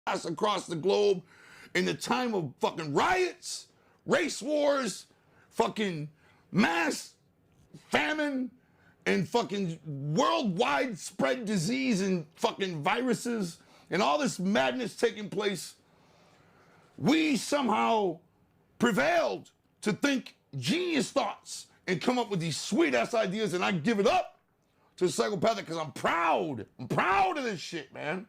across the globe in the time of fucking riots, race wars, fucking mass famine, and fucking worldwide spread disease and fucking viruses and all this madness taking place, we somehow prevailed to think genius thoughts and come up with these sweet ass ideas, and I give it up to Psychopathic because I'm proud. I'm proud of this shit, man.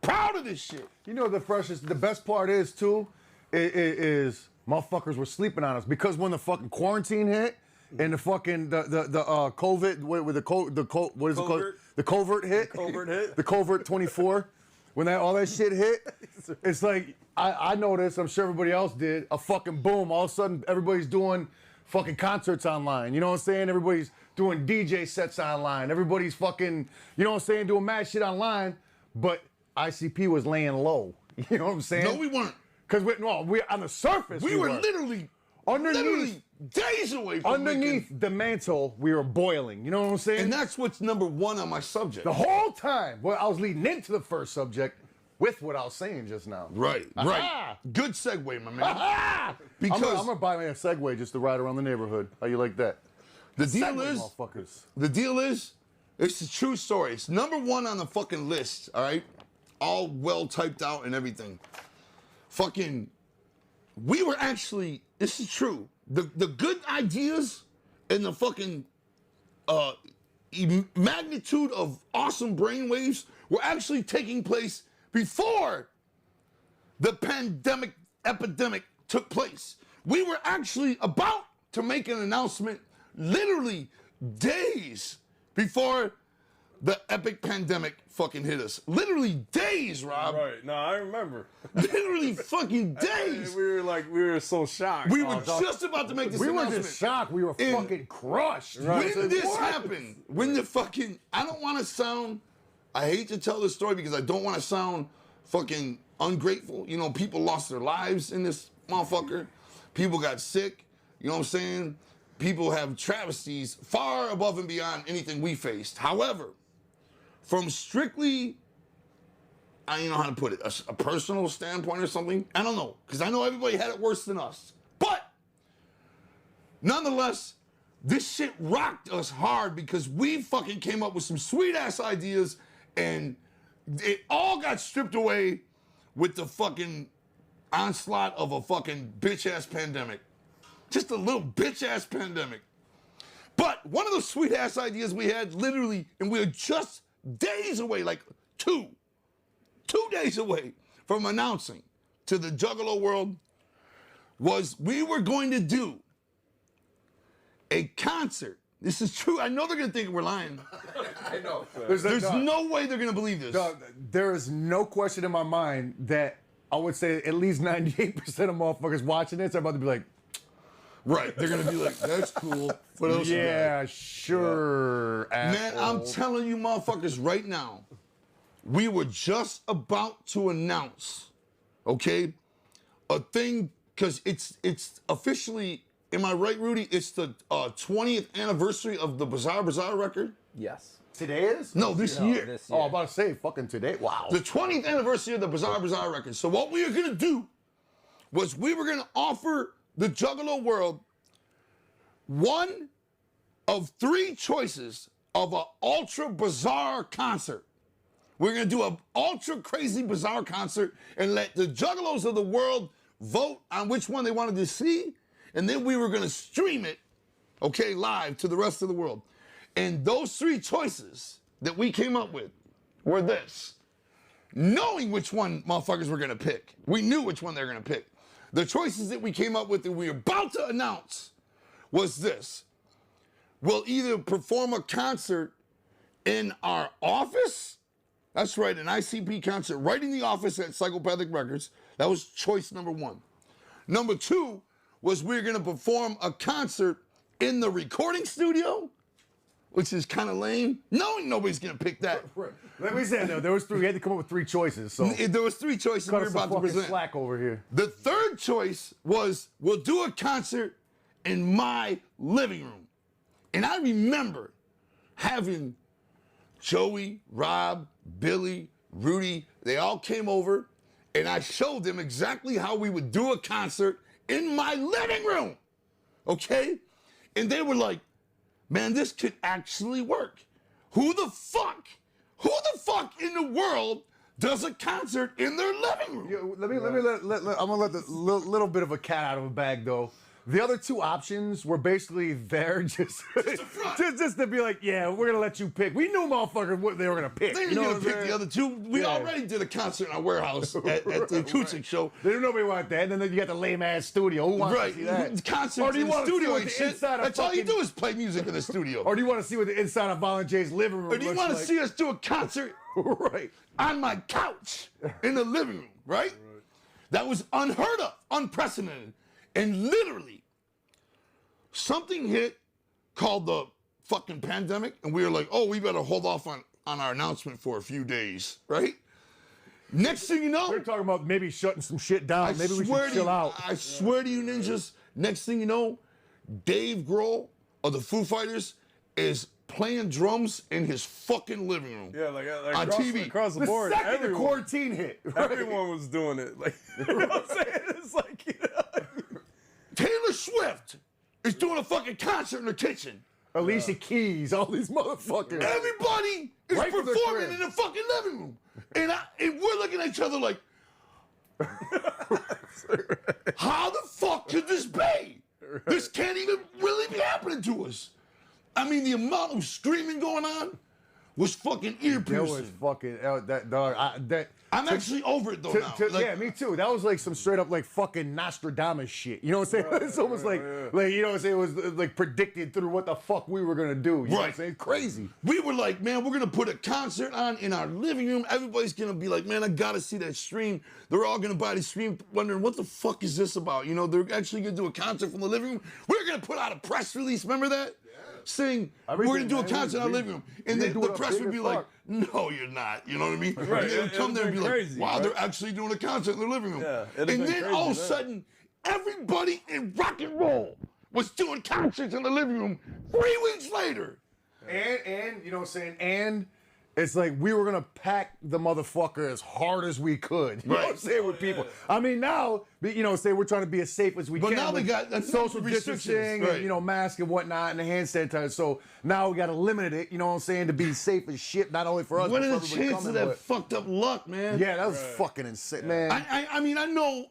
Proud of this shit. You know the best part is too, is motherfuckers were sleeping on us because when the fucking quarantine hit and the fucking the COVID with what is it called? The covert hit. The covert 24. When all that shit hit, it's like I noticed. I'm sure everybody else did. A fucking boom. All of a sudden, everybody's doing fucking concerts online. You know what I'm saying? Everybody's doing DJ sets online. Everybody's fucking, you know what I'm saying, doing mad shit online. But ICP was laying low. You know what I'm saying? No, we weren't. Because we on the surface. We were literally days away from underneath the mantle. We were boiling. You know what I'm saying? And that's what's number one on my subject. The whole time. Well, I was leading into the first subject with what I was saying just now. Right, right. Good segue, my man. Because I'm gonna buy me a Segway just to ride around the neighborhood. How you like that? The deal is, it's a true story. It's number one on the fucking list, all right? All well typed out and everything. Fucking, we were actually, this is true. The good ideas and the fucking magnitude of awesome brainwaves were actually taking place before the epidemic took place. We were actually about to make an announcement literally days before the epic pandemic fucking hit us. Literally days, Rob. Right. No, I remember. Literally fucking days. We were so shocked. We were just about to make this announcement. We were just shocked. We were fucking crushed. Right. When this happened, when the fucking, I don't want to sound, I hate to tell this story because I don't want to sound fucking ungrateful. You know, people lost their lives in this motherfucker. People got sick. You know what I'm saying? People have travesties far above and beyond anything we faced. However, from strictly, I don't know how to put it, a personal standpoint or something, I don't know, because I know everybody had it worse than us. But, nonetheless, this shit rocked us hard because we fucking came up with some sweet-ass ideas and it all got stripped away with the fucking onslaught of a fucking bitch-ass pandemic. Just a little bitch-ass pandemic. But one of those sweet-ass ideas we had, literally, and we were just days away, like two days away from announcing to the Juggalo world, was we were going to do a concert. This is true. I know they're going to think we're lying. I know. There's no way they're going to believe this. There is no question in my mind that I would say at least 98% of motherfuckers watching this are about to be like, right, they're going to be like, that's cool. What else yeah, sure, man, I'm telling you motherfuckers right now, we were just about to announce, okay, a thing, because it's officially, am I right, Rudy? It's the 20th anniversary of the Bizarre Bazaar record? Yes. Today is? No, this year. This year. Oh, I'm about to say, fucking today. Wow. The 20th anniversary of the Bizarre Bazaar record. So what we were going to do was we were going to offer the Juggalo world one of three choices of an ultra bizarre concert. We're going to do an ultra crazy bizarre concert and let the Juggalos of the world vote on which one they wanted to see, and then we were going to stream it, okay, live to the rest of the world. And those three choices that we came up with were this. Knowing which one motherfuckers were going to pick. We knew which one they were going to pick. The choices that we came up with that we were about to announce was this. We'll either perform a concert in our office. That's right, an ICP concert right in the office at Psychopathic Records. That was choice number one. Number two was we were going to perform a concert in the recording studio, which is kind of lame, knowing nobody's going to pick that. Let me say, though, there was three. We had to come up with three choices. So there was three choices we were about to present. Slack over here. The third choice was we'll do a concert in my living room. And I remember having Joey, Rob, Billy, Rudy, they all came over And I showed them exactly how we would do a concert in my living room. Okay? And they were like, man, this could actually work. Who the fuck in the world does a concert in their living room? I'm gonna let the little bit of a cat out of a bag though. The other two options were basically there just to be like, yeah, we're gonna let you pick. We knew motherfuckers what they were gonna pick. They didn't gonna pick the other two. We already did a concert in our warehouse at the acoustic show. Nobody wanted that. And then you got the lame ass studio. Who wants to see that? Concerts in the studio and shit. That's all you do is play music in the studio. Or do you want to see what the inside of Violent J's living room looks like? Or do you want to see us do a concert on my couch in the living room, right? That was unheard of, unprecedented. And literally, something hit called the fucking pandemic, and we were like, oh, we better hold off on our announcement for a few days, right? Next thing you know, we're talking about maybe shutting some shit down. Maybe we should chill out. I swear to you, ninjas, next thing you know, Dave Grohl of the Foo Fighters is playing drums in his fucking living room. Yeah, like on TV. Across the board. Second the quarantine hit. Right? Everyone was doing it. Like, you know what I'm saying? It's like, you know. Taylor Swift is doing a fucking concert in her kitchen. Alicia Keys, all these motherfuckers. Everybody is performing in the fucking living room. And we're looking at each other like, how the fuck could this be? This can't even really be happening to us. I mean, the amount of screaming going on was fucking ear-piercing. That was fucking, that dog, I'm actually over it though now. Yeah, me too. That was like some straight up like fucking Nostradamus shit. You know what I'm saying? It's almost like you know what I'm saying? It was like predicted through what the fuck we were gonna do. You know what I'm saying? Crazy. We were like, man, we're gonna put a concert on in our living room. Everybody's gonna be like, man, I gotta see that stream. They're all gonna buy the stream, wondering what the fuck is this about? You know, they're actually gonna do a concert from the living room. We're gonna put out a press release. Remember that? Saying we're gonna do a concert in our living room, and the press would be like, "No, you're not." You know what I mean? Right. And they would come there and be crazy, like, "Wow, they're actually doing a concert in their living room." Yeah, and then all of a sudden, everybody in rock and roll was doing concerts in the living room 3 weeks later. And you know what I'm saying? And it's like we were gonna pack the motherfucker as hard as we could. You know what I'm saying with people. I mean now, you know, say we're trying to be as safe as we can. But now they got social distancing and, you know, mask and whatnot and the hand sanitizer. So now we gotta limit it, you know what I'm saying, to be safe as shit, not only for us, What but for are the everybody chances of coming. that fucked up luck, man? Yeah, that was fucking insane, man. I mean, I know,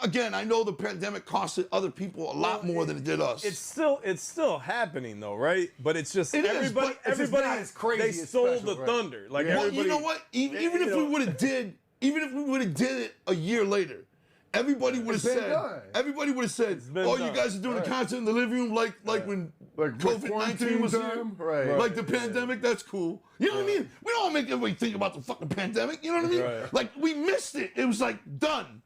again, I know the pandemic costed other people a lot more than it did us. It's still happening though, right? But it's just It is, everybody but it's just not as crazy they as stole special, the right? thunder. Like Yeah. Well, everybody, you know what? Even if we would have did it a year later, everybody would have said, "Oh, you guys are doing a concert in the living room, like when COVID-19 was here, like the pandemic. That's cool. You know what I mean? We don't make everybody think about the fucking pandemic. You know what I mean? Right. Like we missed it. It was like done,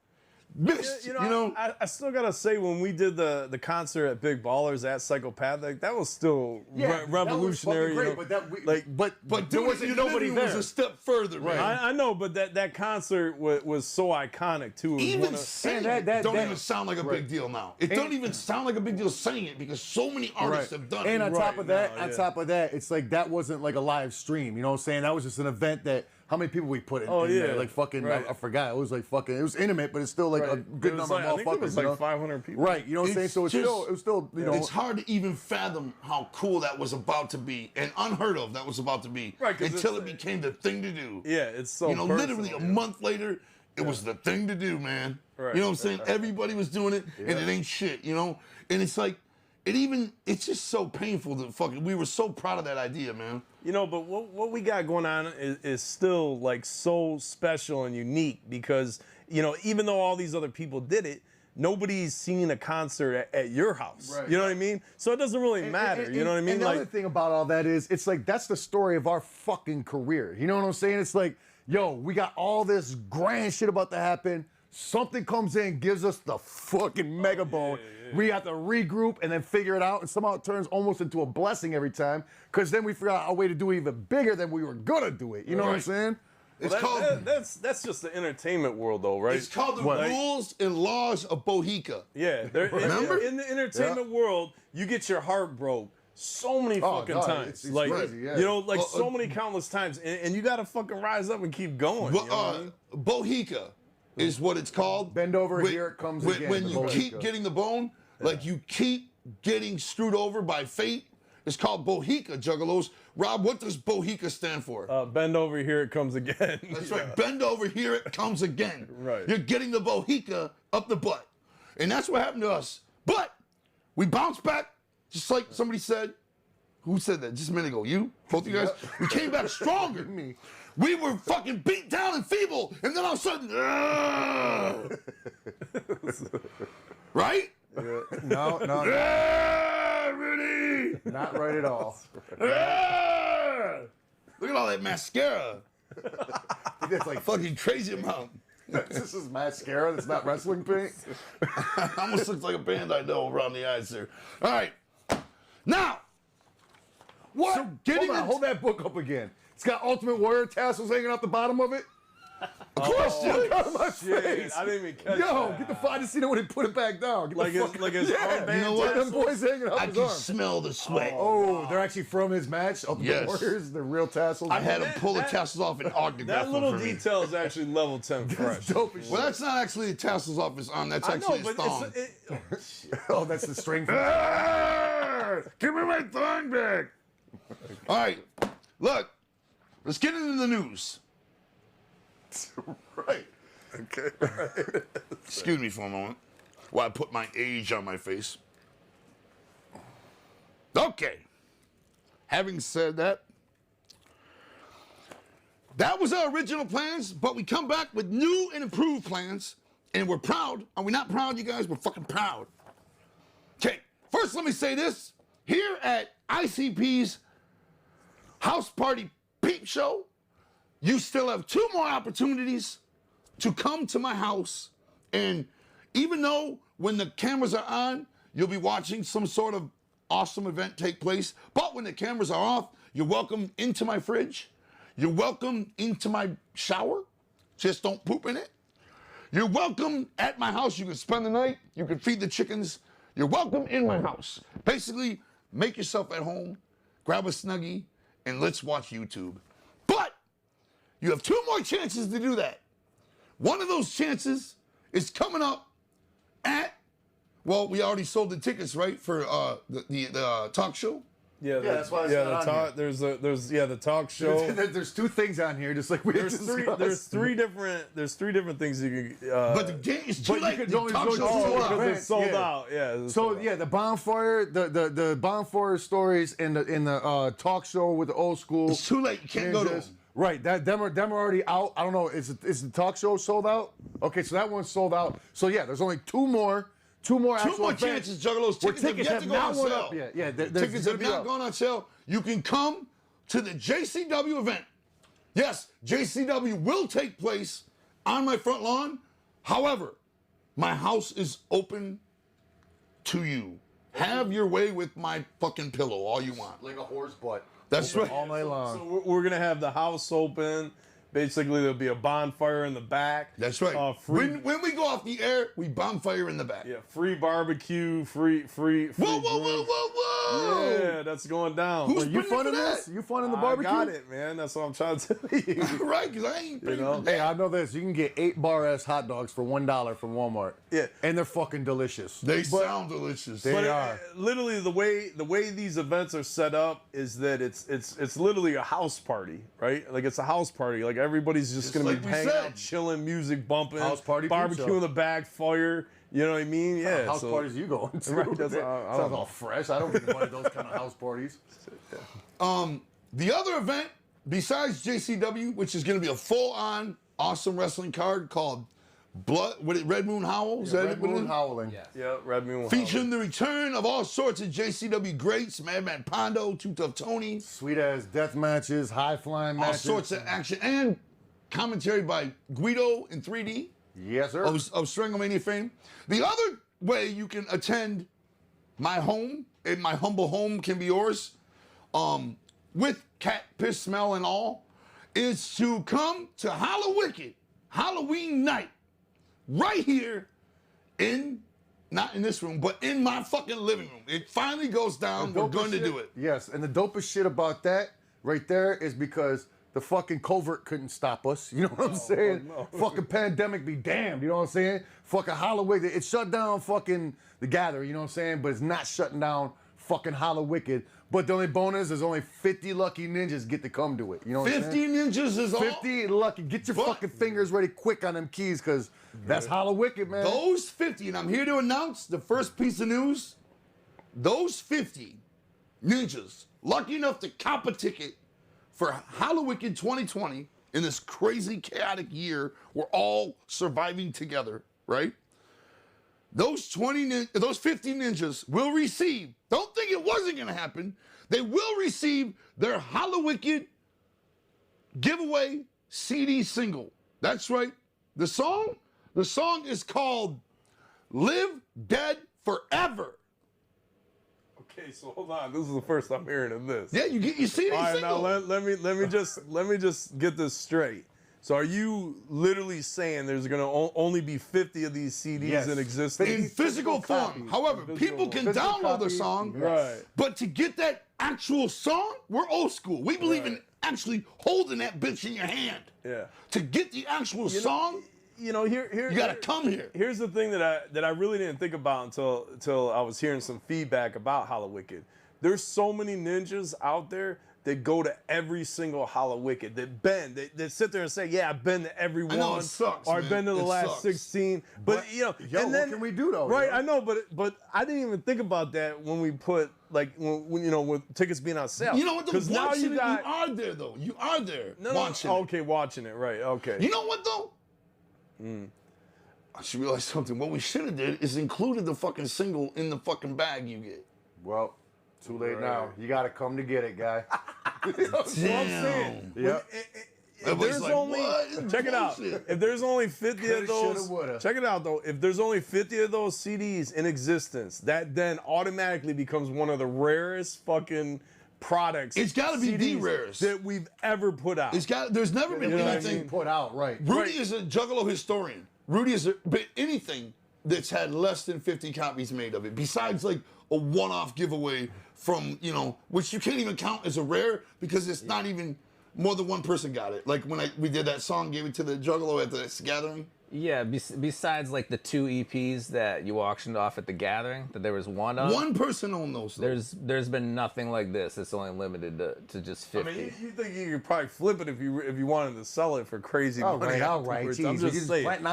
missed. You know, I still gotta say when we did the concert at Big Ballers at Psychopathic, that was still revolutionary. Great, you know? but there wasn't was nobody there. Was a step further, right? I know, but that concert was so iconic too. Even saying it don't even sound like a big deal now. It don't even sound like a big deal saying it because so many artists have done it. And on top of that, it's like that wasn't like a live stream. You know what I'm saying? That was just an event that. How many people we put in there? Like fucking, I forgot. It was like fucking. It was intimate, but it's still like a good number of motherfuckers. I think it was like 500 people. Right. You know what I'm saying? So it was still, you know. It's hard to even fathom how cool that was about to be and unheard of that was about to be until it became the thing to do. Yeah, it's so. You know, literally a month later, it was the thing to do, man. Right, you know what I'm saying? Everybody was doing it, and it ain't shit. You know, and it's like. It's just so painful to fucking. We were so proud of that idea, man. You know, but what we got going on is still like so special and unique because, you know, even though all these other people did it, nobody's seen a concert at your house. Right. You know what I mean? So it doesn't really matter. You know what I mean? And the other thing about all that is, it's like that's the story of our fucking career. You know what I'm saying? It's like, yo, we got all this grand shit about to happen. Something comes in, gives us the fucking mega bone. We have to regroup and then figure it out, and somehow it turns almost into a blessing every time, because then we figure out a way to do it even bigger than we were gonna do it. You know what I'm saying? It's called that's just the entertainment world, though, right? It's called the rules and laws of Bohica. Yeah, remember in the entertainment world, you get your heart broke so many fucking times, it's like crazy, you know, like so many countless times, and you gotta fucking rise up and keep going. Bohica is what it's called. Bend over, here it comes again. When the you keep Bohica. getting the bone, like you keep getting screwed over by fate, it's called Bohica, Juggalos. Rob, what does Bohica stand for? Bend over, here it comes again. That's right. Bend over, here it comes again. Right. You're getting the Bohica up the butt. And that's what happened to us. But we bounced back, just like somebody said. Who said that just a minute ago? You? Both of you guys? We came back stronger. Me. We were fucking beat down and feeble. And then all of a sudden, right? No, Rudy! not right at all. Look at all that mascara. It's like, Fucking crazy amount. this is mascara. That's not wrestling paint. Almost looks like a band I know around the eyes there. All right. Now, what? Hold that book up again. It's got Ultimate Warrior tassels hanging off the bottom of it. Of course, Oh, dude. Out of my shit, face. I didn't even catch Yo, that. get the I just seen it when he put it back down. Get the Like his, fuck- like his yeah, armband you know what? them tassels? boys hanging off I his can arm. smell the sweat. Oh, they're actually from his match. Ultimate Yes. Warriors, the real tassels. I had him pull the that- tassels off and autograph That them little for me. detail is actually level 10 fresh. dope as shit. Well, that's not actually the tassels off his arm. That's I actually know, his but thong. Oh, that's the string. Give me my thong back. All right. Look, let's get into the news. Right. Okay. Excuse me for a moment while I put my age on my face. Okay. Having said that, that was our original plans, but we come back with new and improved plans, and we're proud. Are we not proud, you guys? We're fucking proud. Okay, first let me say this. Here at ICP's House Party Peep Show, you still have 2 more opportunities to come to my house, and even though when the cameras are on, you'll be watching some sort of awesome event take place, but when the cameras are off, you're welcome into my fridge. You're welcome into my shower. Just don't poop in it. You're welcome at my house. You can spend the night. You can feed the chickens. You're welcome in my house. Basically, make yourself at home, grab a Snuggie, and let's watch YouTube. But you have 2 more chances to do that. One of those chances is coming up at, well, we already sold the tickets, right, for the talk show? Yeah, that's why it's yeah, not the on talk. There's the talk show. There's 2 things on here, just like we There's discussed. three different things you can. But the game is too but you late. could The only talk go show's to sold one out. because event, it's sold yeah. out. Yeah. it's So sold out. yeah, the bonfire, the bonfire stories in the talk show with the old school. It's too late. You can't go to ninjas. them. Right, them are already out. I don't know. Is the talk show sold out? Okay, so that one's sold out. So yeah, there's only 2 more. 2 more. 2 actual more events chances, Juggalos. where Tickets have yet to go not on went sale. up yet. Yeah, Tickets have not gone on sale. You can come to the JCW event. Yes, JCW will take place on my front lawn. However, my house is open to you. Have your way with my fucking pillow all you want. like a horse butt. That's right. All night long. So we're gonna have the house open. Basically, there'll be a bonfire in the back. That's right. Free, When we go off the air, we bonfire in the back. yeah, free barbecue, free. Whoa, whoa, whoa, drinks. whoa, whoa! Yeah, that's going down. Who's Are you putting fun in in for this? that? You fun in the I barbecue? got it, man. That's what I'm trying to tell you. Right, because I ain't paying know? for that. Hey, I know this. You can get 8 bar ass hot dogs for $1 from Walmart. Yeah. And they're fucking delicious. They sound delicious. They But are. literally the way these events are set up is that it's literally a house party, right? Like it's a house party. Like everybody's just gonna like be we hanging said. out, chilling, music bumping, House party barbecue pizza. in the back, fire. You know what I mean? Yeah. House so- parties you going to? Right, that's- I don't Sounds know. all fresh. I don't even want those kind of house parties. The other event, besides JCW, which is going to be a full-on awesome wrestling card called Red Moon Howl. Is that Red what it Moon is? Howling. Yeah, Red Moon. Featuring the return of all sorts of JCW greats, Madman Pondo, Too Tough Tony, Sweet ass death matches, high flying all matches. sorts of action, and commentary by Guido in 3D Yes, sir. of Stranglemania fame. The other way you can attend my home, and my humble home can be yours, with cat piss smell and all, is to come to Halloween night, right here not in this room, but in my fucking living room. It finally goes down. We're Dopest going to shit- do it. Yes, and the dopest shit about that right there is because the fucking covert couldn't stop us. You know what I'm saying? no. Fucking pandemic be damned. You know what I'm saying? Fucking Halloween. It shut down fucking The Gathering. You know what I'm saying? But it's not shutting down fucking Hallowicked. But the only bonus is only 50 lucky ninjas get to come to it. You know what I'm 50 saying? ninjas is all. 50 lucky. Get your fucking fingers ready quick on them keys, because that's Hallowicked, man. Those 50, and I'm here to announce the first piece of news. Those 50 ninjas, lucky enough to cop a ticket for Hallowicked 2020 in this crazy, chaotic year we're all surviving together, right? Those 50 ninjas will receive, don't think it wasn't going to happen, they will receive their Hallowicked giveaway CD single. That's right. The song is called Live Dead Forever. Okay, so hold on. This is the first I'm hearing of this. Yeah, you see All right, single. now let me just get this straight. So are you literally saying there's gonna only be 50 of these CDs Yes. in existence? in physical form. copies. However, people can download the copies, song, Right. but to get that actual song, we're old school. We believe in actually holding that bitch in your hand. Yeah. To get the actual song, You know, here you gotta come here. Here's the thing that I really didn't think about until I was hearing some feedback about Hallowicked. There's so many ninjas out there that go to every single Hallowicked, that sit there and say, yeah, I've been to every one, know, it sucks, or I've man. been to the It last sucks. 16. But you know, Yo, and what then, can we do though? Right, you know? I know, but I didn't even think about that when we put when you know, with tickets being on sale. You know what? Because now you got you are there though. You are there no, watching. no, it. okay, watching it, right? Okay. You know what though? I should realize something. What we should have did is included the fucking single in the fucking bag you get. Well, too late now. You got to come to get it, guy. That's what I'm saying. Yeah. If Everybody's there's like, only, "What? It's check it out. bullshit." If there's only 50 Coulda, of those, shoulda, woulda. check it out though. If there's only 50 of those CDs in existence, that then automatically becomes one of the rarest fucking products. It's gotta be the CDs rarest. that we've ever put out. There's never been You know what I anything. mean? Put out, right. Rudy is a Juggalo historian. Rudy is but anything that's had less than 50 copies made of it, besides like a one-off giveaway from, you know, which you can't even count as a rare because it's not even more than one person got it. Like when we did that song, gave it to the Juggalo at the gathering. Yeah, besides like the 2 EPs that you auctioned off at the gathering, that there was one of. One person owned those. Though. There's been nothing like this. It's only limited to just 50. I mean, you think you could probably flip it if you wanted to sell it for crazy All money. right, all right. afterwards. Jeez, I'm you're just saying. planting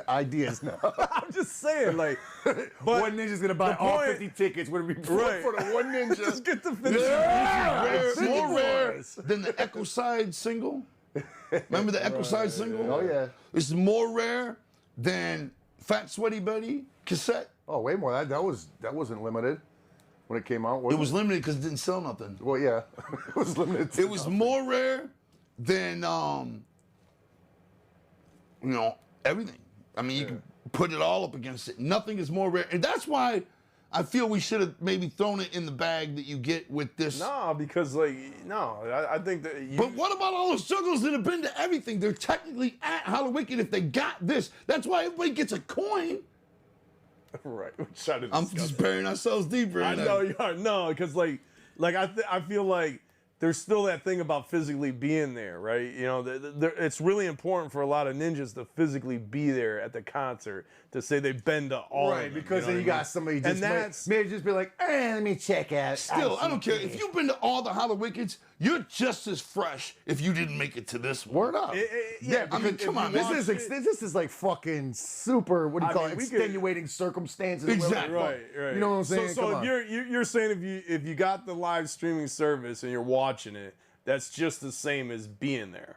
ideas now. I'm just saying, like, but One ninja's gonna buy all point- 50 tickets. Would it be Right. for the one ninja? just get the 50. Rare, City more rare Boys. than the Echo Side single. Remember the Echo Side single? Oh yeah. It's more rare than Fat Sweaty Betty cassette. Oh, way more. That wasn't limited when it came out. It was limited because it didn't sell nothing. Well, yeah. It was limited. It was more rare than you know, everything. I mean, you can put it all up against it. Nothing is more rare, and that's why I feel we should have maybe thrown it in the bag that you get with this. No, because like I think that you. But what about all those jugglers that have been to everything? They're technically at Hallowicked if they got this. That's why everybody gets a coin. right, we're trying to I'm discuss just it. burying ourselves deeper. I in know that. you are. No, because like I feel like there's still that thing about physically being there, right? You know, it's really important for a lot of ninjas to physically be there at the concert to say they've been to all of Right, them, because know then what you I mean? got somebody And just that's- maybe just be like, let me check out. Still, I don't care. ICP. If you've been to all the Hallowickeds, you're just as fresh if you didn't make it to this one. Word up. Yeah, I mean, because come if on, you man. watch This is like fucking super. What do you I call mean, it? we could- Extenuating circumstances. Exactly. Right. You know what I'm saying? So Come if on. you're saying if you got the live streaming service and you're watching it, that's just the same as being there.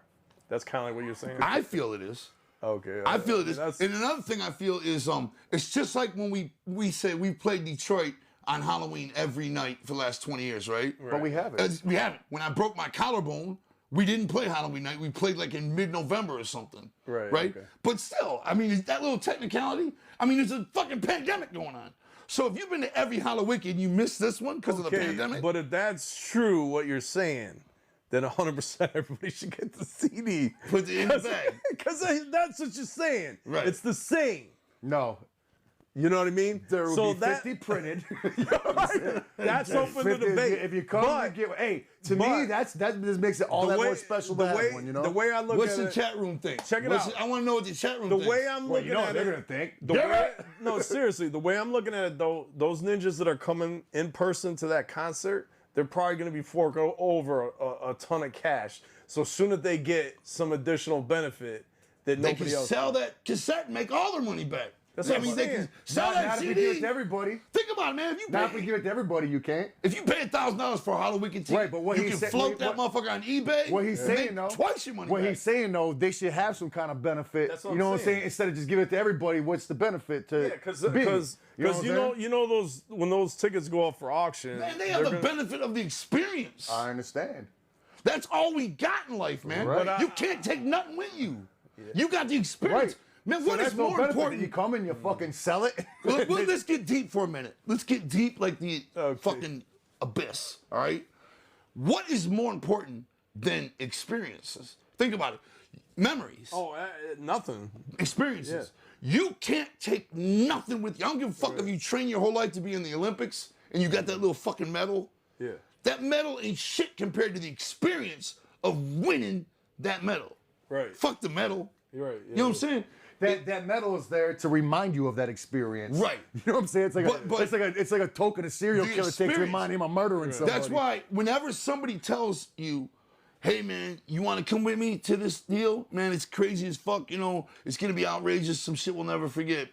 That's kind of like what you're saying. I feel it is. Okay. I feel it is. That's- And another thing I feel is it's just like when we say we played Detroit on Halloween every night for the last 20 years, right? But we haven't. We haven't. When I broke my collarbone, we didn't play Halloween night. We played like in mid-November or something. Right, Right? okay. But still, I mean, is that little technicality? I mean, there's a fucking pandemic going on. So if you've been to every Hallowicked and you missed this one because of the pandemic, But if that's true, what you're saying, then 100% everybody should get the CD. put it in the bag. Because that's what you're saying. Right. It's the same. No. You know what I mean? There will be 50 printed. That's open to debate. If you come and get, hey, to me, that just makes it all that more special to have one, you know? The way I look What's at the it, chat room think? Check it out. I want to know what the chat room the thinks. way I'm looking at they're it, gonna think. no, seriously, the way I'm looking at it though, those ninjas that are coming in person to that concert, they're probably going to be forking over a ton of cash. So soon as they get some additional benefit that They nobody can else sell can. that cassette and make all their money back. That's what I'm they saying. can sell Not that if we CD. give it to everybody. Think about it, man. Not if we give it to everybody, you can't. If you pay $1,000 for a Halloween ticket, Right, but what you he's can saying- float that motherfucker on eBay. What he's and saying, make though, twice your money what back. he's saying, though, they should have some kind of benefit. That's what you I'm know what I'm saying. saying? Instead of just give it to everybody, what's the benefit to? Yeah, because you know those when those tickets go up for auction, Man, they have the benefit of the experience. I understand. That's all we got in life, man. Right. You can't take nothing with you. You got the experience. Right. Man, So what is that's no more benefit. important? You come and you fucking sell it. Let's get deep for a minute. Let's get deep like the Okay. fucking abyss, all right? What is more important than experiences? Think about it. Memories, Oh, nothing. experiences. You can't take nothing with you. I don't give a fuck if you train your whole life to be in the Olympics and you got that little fucking medal. Yeah. That medal ain't shit compared to the experience of winning that medal. Right. Fuck the medal. You're right. You know what I'm saying? That medal is there to remind you of that experience. Right. You know what I'm saying? It's like But- it's like a token a serial The killer takes to experience. remind him of murdering somebody. That's why whenever somebody tells you, hey man, you want to come with me to this deal? Man, it's crazy as fuck, you know, it's gonna be outrageous, some shit we'll never forget.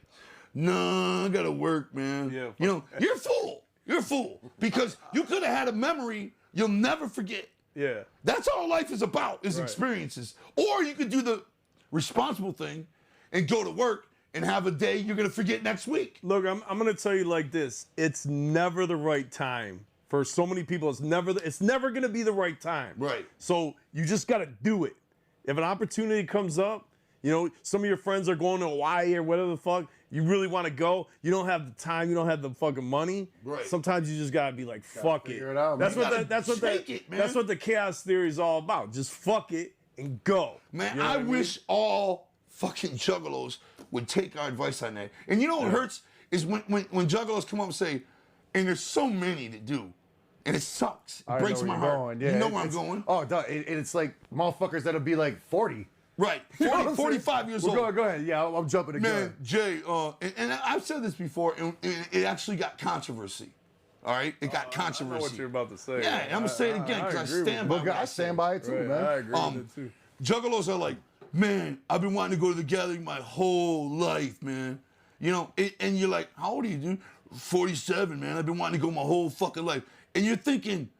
Nah, I gotta work, man. Yeah, You know, you're a fool. You're a fool. Because you could have had a memory you'll never forget. Yeah. That's all life is about, is Right. experiences. Or you could do the responsible thing and go to work and have a day you're gonna forget next week. Look, I'm gonna tell you like this. It's never the right time. For so many people, it's never gonna be the right time. Right. So you just gotta do it. If an opportunity comes up, you know, some of your friends are going to Hawaii or whatever the fuck, you really want to go, you don't have the time, you don't have the fucking money. Right. Sometimes you just gotta be like, fuck it. figure it out, That's man. what Take it, man. that's what the chaos theory is all about. Just fuck it and go. Man, You know I what mean? wish all fucking juggalos would take our advice on that. And you know what hurts is when juggalos come up and say, and there's so many that do, and it sucks. It I breaks know my where you're heart. going. Yeah, you know where I'm it's- going? Oh, duh, it's like motherfuckers that'll be like 40. Right. You know what 40, I'm 45 saying? years Well, old. Go ahead. Yeah, I'm jumping again. Man, Jay, and I've said this before, and it actually got controversy. All right? It got I controversy. know what you're about to say. Yeah, I'm going to say it again because I agree with stand you. by what I say. stand by it too, Right, man. I agree with it too. Juggalos are like, man, I've been wanting to go to the gathering my whole life, man. You know, and you're like, how old are you, dude? 47, man. I've been wanting to go my whole fucking life. And you're thinking,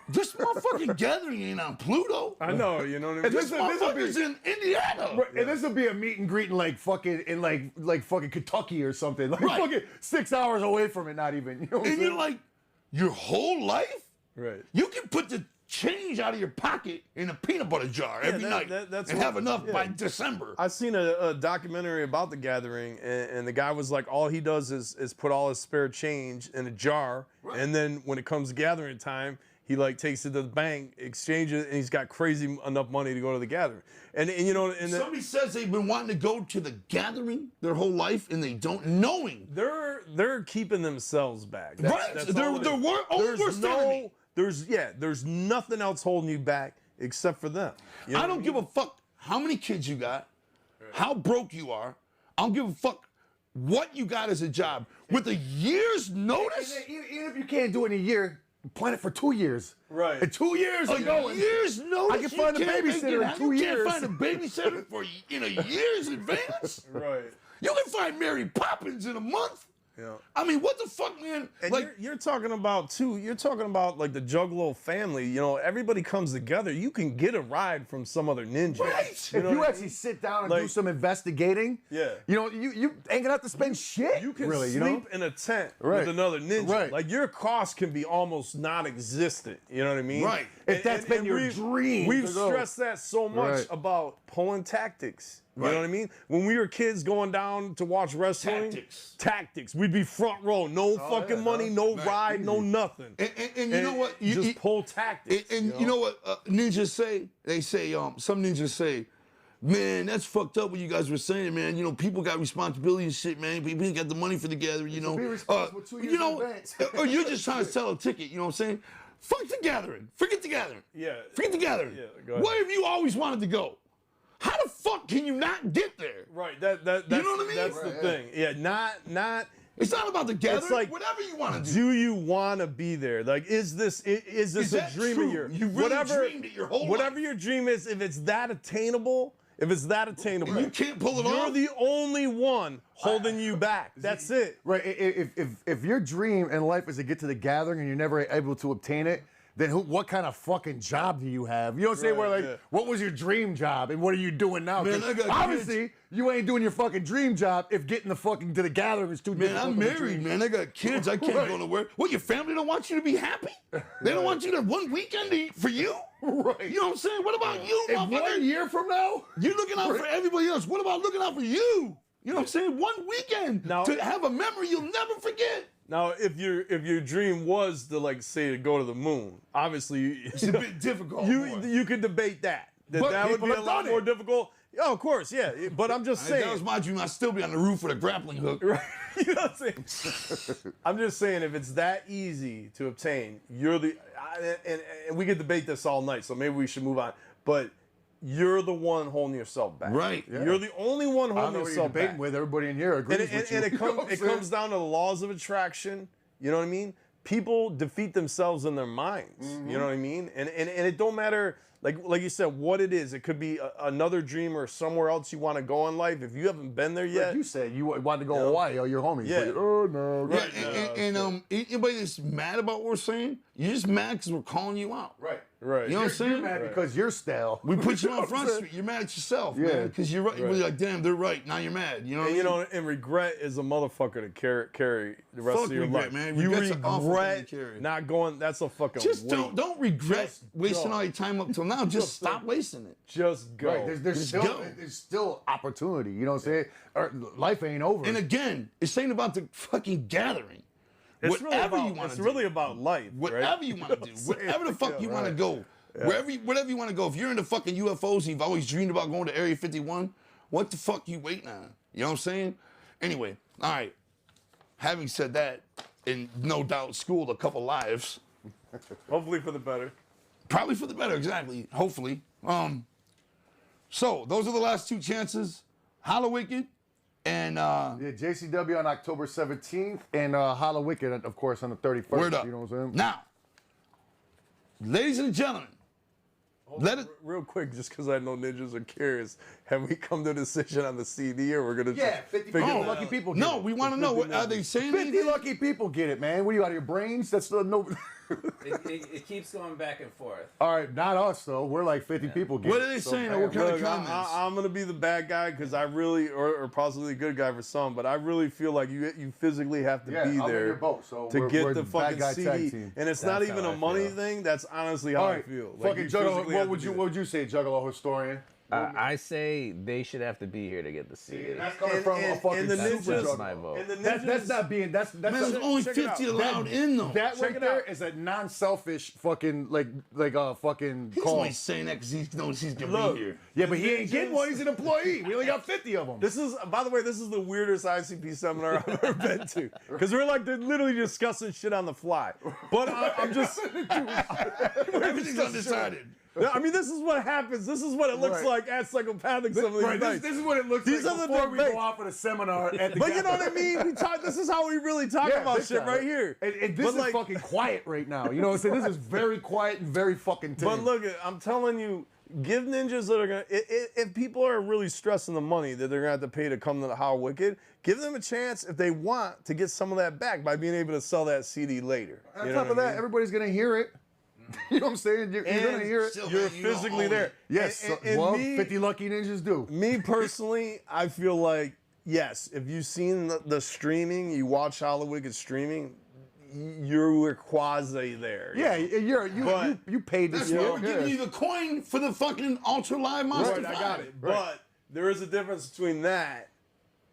this motherfucking gathering ain't on Pluto. I know, you know what I mean? This motherfucker's in Indiana. Right, and this will be a meet and greet in like fucking fucking Kentucky or something. Like Right. fucking 6 hours away from it, not even. You know what I'm And you're saying? like, your whole life? Right. You can put the change out of your pocket in a peanut butter jar every night that's and what- have enough yeah. by December. I seen a documentary about the gathering, and the guy was like, all he does is put all his spare change in a jar, Right. and then when it comes gathering time, he like takes it to the bank, exchanges, and he's got crazy enough money to go to the gathering. And you know, and Somebody says they've been wanting to go to the gathering their whole life and they don't, knowing. they're keeping themselves back. Right. They're all it is. worst enemy. There's nothing else holding you back except for them. You know I what don't give a fuck how many kids you got, how broke you are. I don't give a fuck what you got as a job. With a year's notice, Even if you can't do it in a year, plan it for 2 years. Right. In 2 years, a I'm going. year's notice. I can find a you can't make babysitter it in happen. 2 You years. can't find a babysitter in a year's advance. Right. You can find Mary Poppins in a month. Yeah. I mean, what the fuck, man? And Like, you're talking about too. You're talking about like the Juggalo family. You know, everybody comes together. You can get a ride from some other ninja. Right. If know you what I actually mean? sit down and Like- do some investigating, Yeah. you know, you ain't gonna have to spend shit. You can really, sleep you know? in a tent Right. with another ninja. Right. Like your cost can be almost non-existent. You know what I mean? Right. If that's been your we've- dream We've to go. stressed that so much Right. about pulling tactics. You Right. know what I mean? When we were kids going down to watch wrestling, Tactics. we'd be front row, no fucking yeah, money, no Right. ride, no nothing. and you know what? Just pull tactics. And you know what ninjas say? They say, some ninjas say, man, that's fucked up what you guys were saying, man. You know, people got responsibility and shit, man. People ain't got the money for the gathering, you know. Be responsible 2 years you know, in advance. or you're just trying to sell a ticket, you know what I'm saying? Fuck the gathering. Forget the gathering. Yeah. Forget the gathering. Yeah, go ahead. Where have you always wanted to go? How the fuck can you not get there? Right. That's, You know what I mean? That's the thing. Yeah. Not. It's not about the gathering. It's like, whatever you want to do. Do you want to be there? Like, is this a that dream true? of yours? You really dreamed it your whole whatever life. your dream is, if it's that attainable, And you can't pull it off. You're the only one holding you back. That's it. Right. If your dream in life is to get to the gathering and you're never able to obtain it, then what kind of fucking job do you have? You know what I'm saying? Where, like, what was your dream job and what are you doing now? Man, I got obviously, you ain't doing your fucking dream job if getting the fucking to the gathering is too difficult. Man, I'm married, man. I got kids. I can't go nowhere. What, your family don't want you to be happy? They don't want you to have one weekend for you? Right. You know what I'm saying? What about you, And motherfucker? 1 year from now? You're looking out for everybody else. What about looking out for you? You know what I'm saying? One weekend to have a memory you'll never forget. Now, if your dream was to, like, say, to go to the moon, obviously It's a bit difficult. you could debate that. But That would people be a have lot done more it. difficult. Oh, of course, yeah. But I'm just If saying. that was my dream, I'd still be on the roof with a grappling hook. Right? You know what I'm saying? I'm just saying, if it's that easy to obtain, you're and we could debate this all night, so maybe we should move on. But you're the one holding yourself back. Right. You're the only one I don't holding know what you're yourself debating back. with. Everybody in here agrees And with you. it You know what I'm saying? comes down to the laws of attraction. You know what I mean? People defeat themselves in their minds. You know what I mean? And it don't matter, like you said, what it is. It could be another dream or somewhere else you want to go in life. If you haven't been there yet. Like you said you wanted to go to Hawaii, or your homies. Yeah. But, oh, no. Right. And anybody that's mad about what we're saying, you're just mad because we're calling you out. Right. Right. You know what I'm saying? You're mad because you're stale. We put you on know Front what I'm saying? Street. You're mad at yourself, Yeah. man. Because you're right. You're Right. like, damn, they're right. Now you're mad. You know what I And mean? you know, and regret is a motherfucker to carry the rest Fuck of your regret, life. man. You Regret's an awful thing to regret carry. not going. That's a fucking Just weight. don't regret Just wasting go. all your time up till now. Just stop wasting it. Just go. Right. There's Just go. still opportunity. You know what I'm saying? Or, life ain't over. And again, it's ain't about the fucking gathering. It's really Whatever about, you want it's to really do. about life. Whatever right? you want to do. know what I'm saying? Wherever the fuck you want to go. Whatever you want to go. If you're into fucking UFOs, you've always dreamed about going to Area 51, what the fuck you waiting on? You know what I'm saying? Anyway, all right. Having said that, and no doubt schooled a couple lives. Hopefully for the better. Probably for the better, exactly. Hopefully. So those are the last two chances. Hallowicked and yeah, JCW on October 17th and Hallowicked, of course, on the 31st. Word up. You know what I'm saying? Now, ladies and gentlemen, let it. Real quick, just because I know ninjas are curious, have we come to a decision on the CD, or we're gonna Yeah, just 50 figure people, it lucky out? people get No, it. we want to know. What are they saying? 50 anything? lucky people get it, man. What are you, out of your brains? That's no. It keeps going back and forth. All right, not us, though. We're like 50 people get it. What are they saying? Or what kind of Look, comments? I'm gonna be the bad guy because I really, or possibly the good guy for some, but I really feel like you physically have to Yeah, be I'm in there your boat, so to we're get the bad fucking guy tag CD, team. and it's not That's even how a I money feel. thing. That's honestly how All I right, feel. fucking you Juggalo, physically what have would to you be what would you say, Juggalo historian? I say they should have to be here to get the CD. That's coming from a fucking and the super ninjas- Juggalo. my vote. And the That's ninjas- not being that's Man, there's only check it out. 50 allowed in though. that Check right it there out. is a non-selfish fucking like a fucking He's call. only saying that because he knows he's gonna Look, be here. Yeah, but he ain't getting one. He's an employee. We only got 50 of them. This is, by the way, this is the weirdest ICP seminar I've ever been to. Because we're like, they're literally discussing shit on the fly. But I'm just, Everything's undecided. I mean, this is what happens. This is what it looks Right. like at psychopathic some of these Right, nights. this is what it looks These like are the before we debates. go off at a seminar at the But you know what I gathering. mean? We talk. This is how we really talk Yeah, about big shit time. right here. And this But is like- fucking quiet right now. You know what I'm saying? This is very quiet and very fucking tame. But look, I'm telling you, give ninjas that are gonna. If people are really stressing the money that they're gonna have to pay to come to the How Wicked, give them a chance if they want to get some of that back by being able to sell that CD later. on You know top of what I that, mean? everybody's gonna hear it. You know what I'm saying? You're gonna hear it. still- You're Man, you don't physically own there. it. Yes. And Well, me, 50 lucky ninjas do. me personally, I feel like, yes, if you've seen the streaming, you watch Hollywood streaming, you're quasi there. Yeah, But- you paid to That's see why it. we're giving you the coin for the fucking Ultra Live Monster Right, I 5. got it. But there is a difference between that,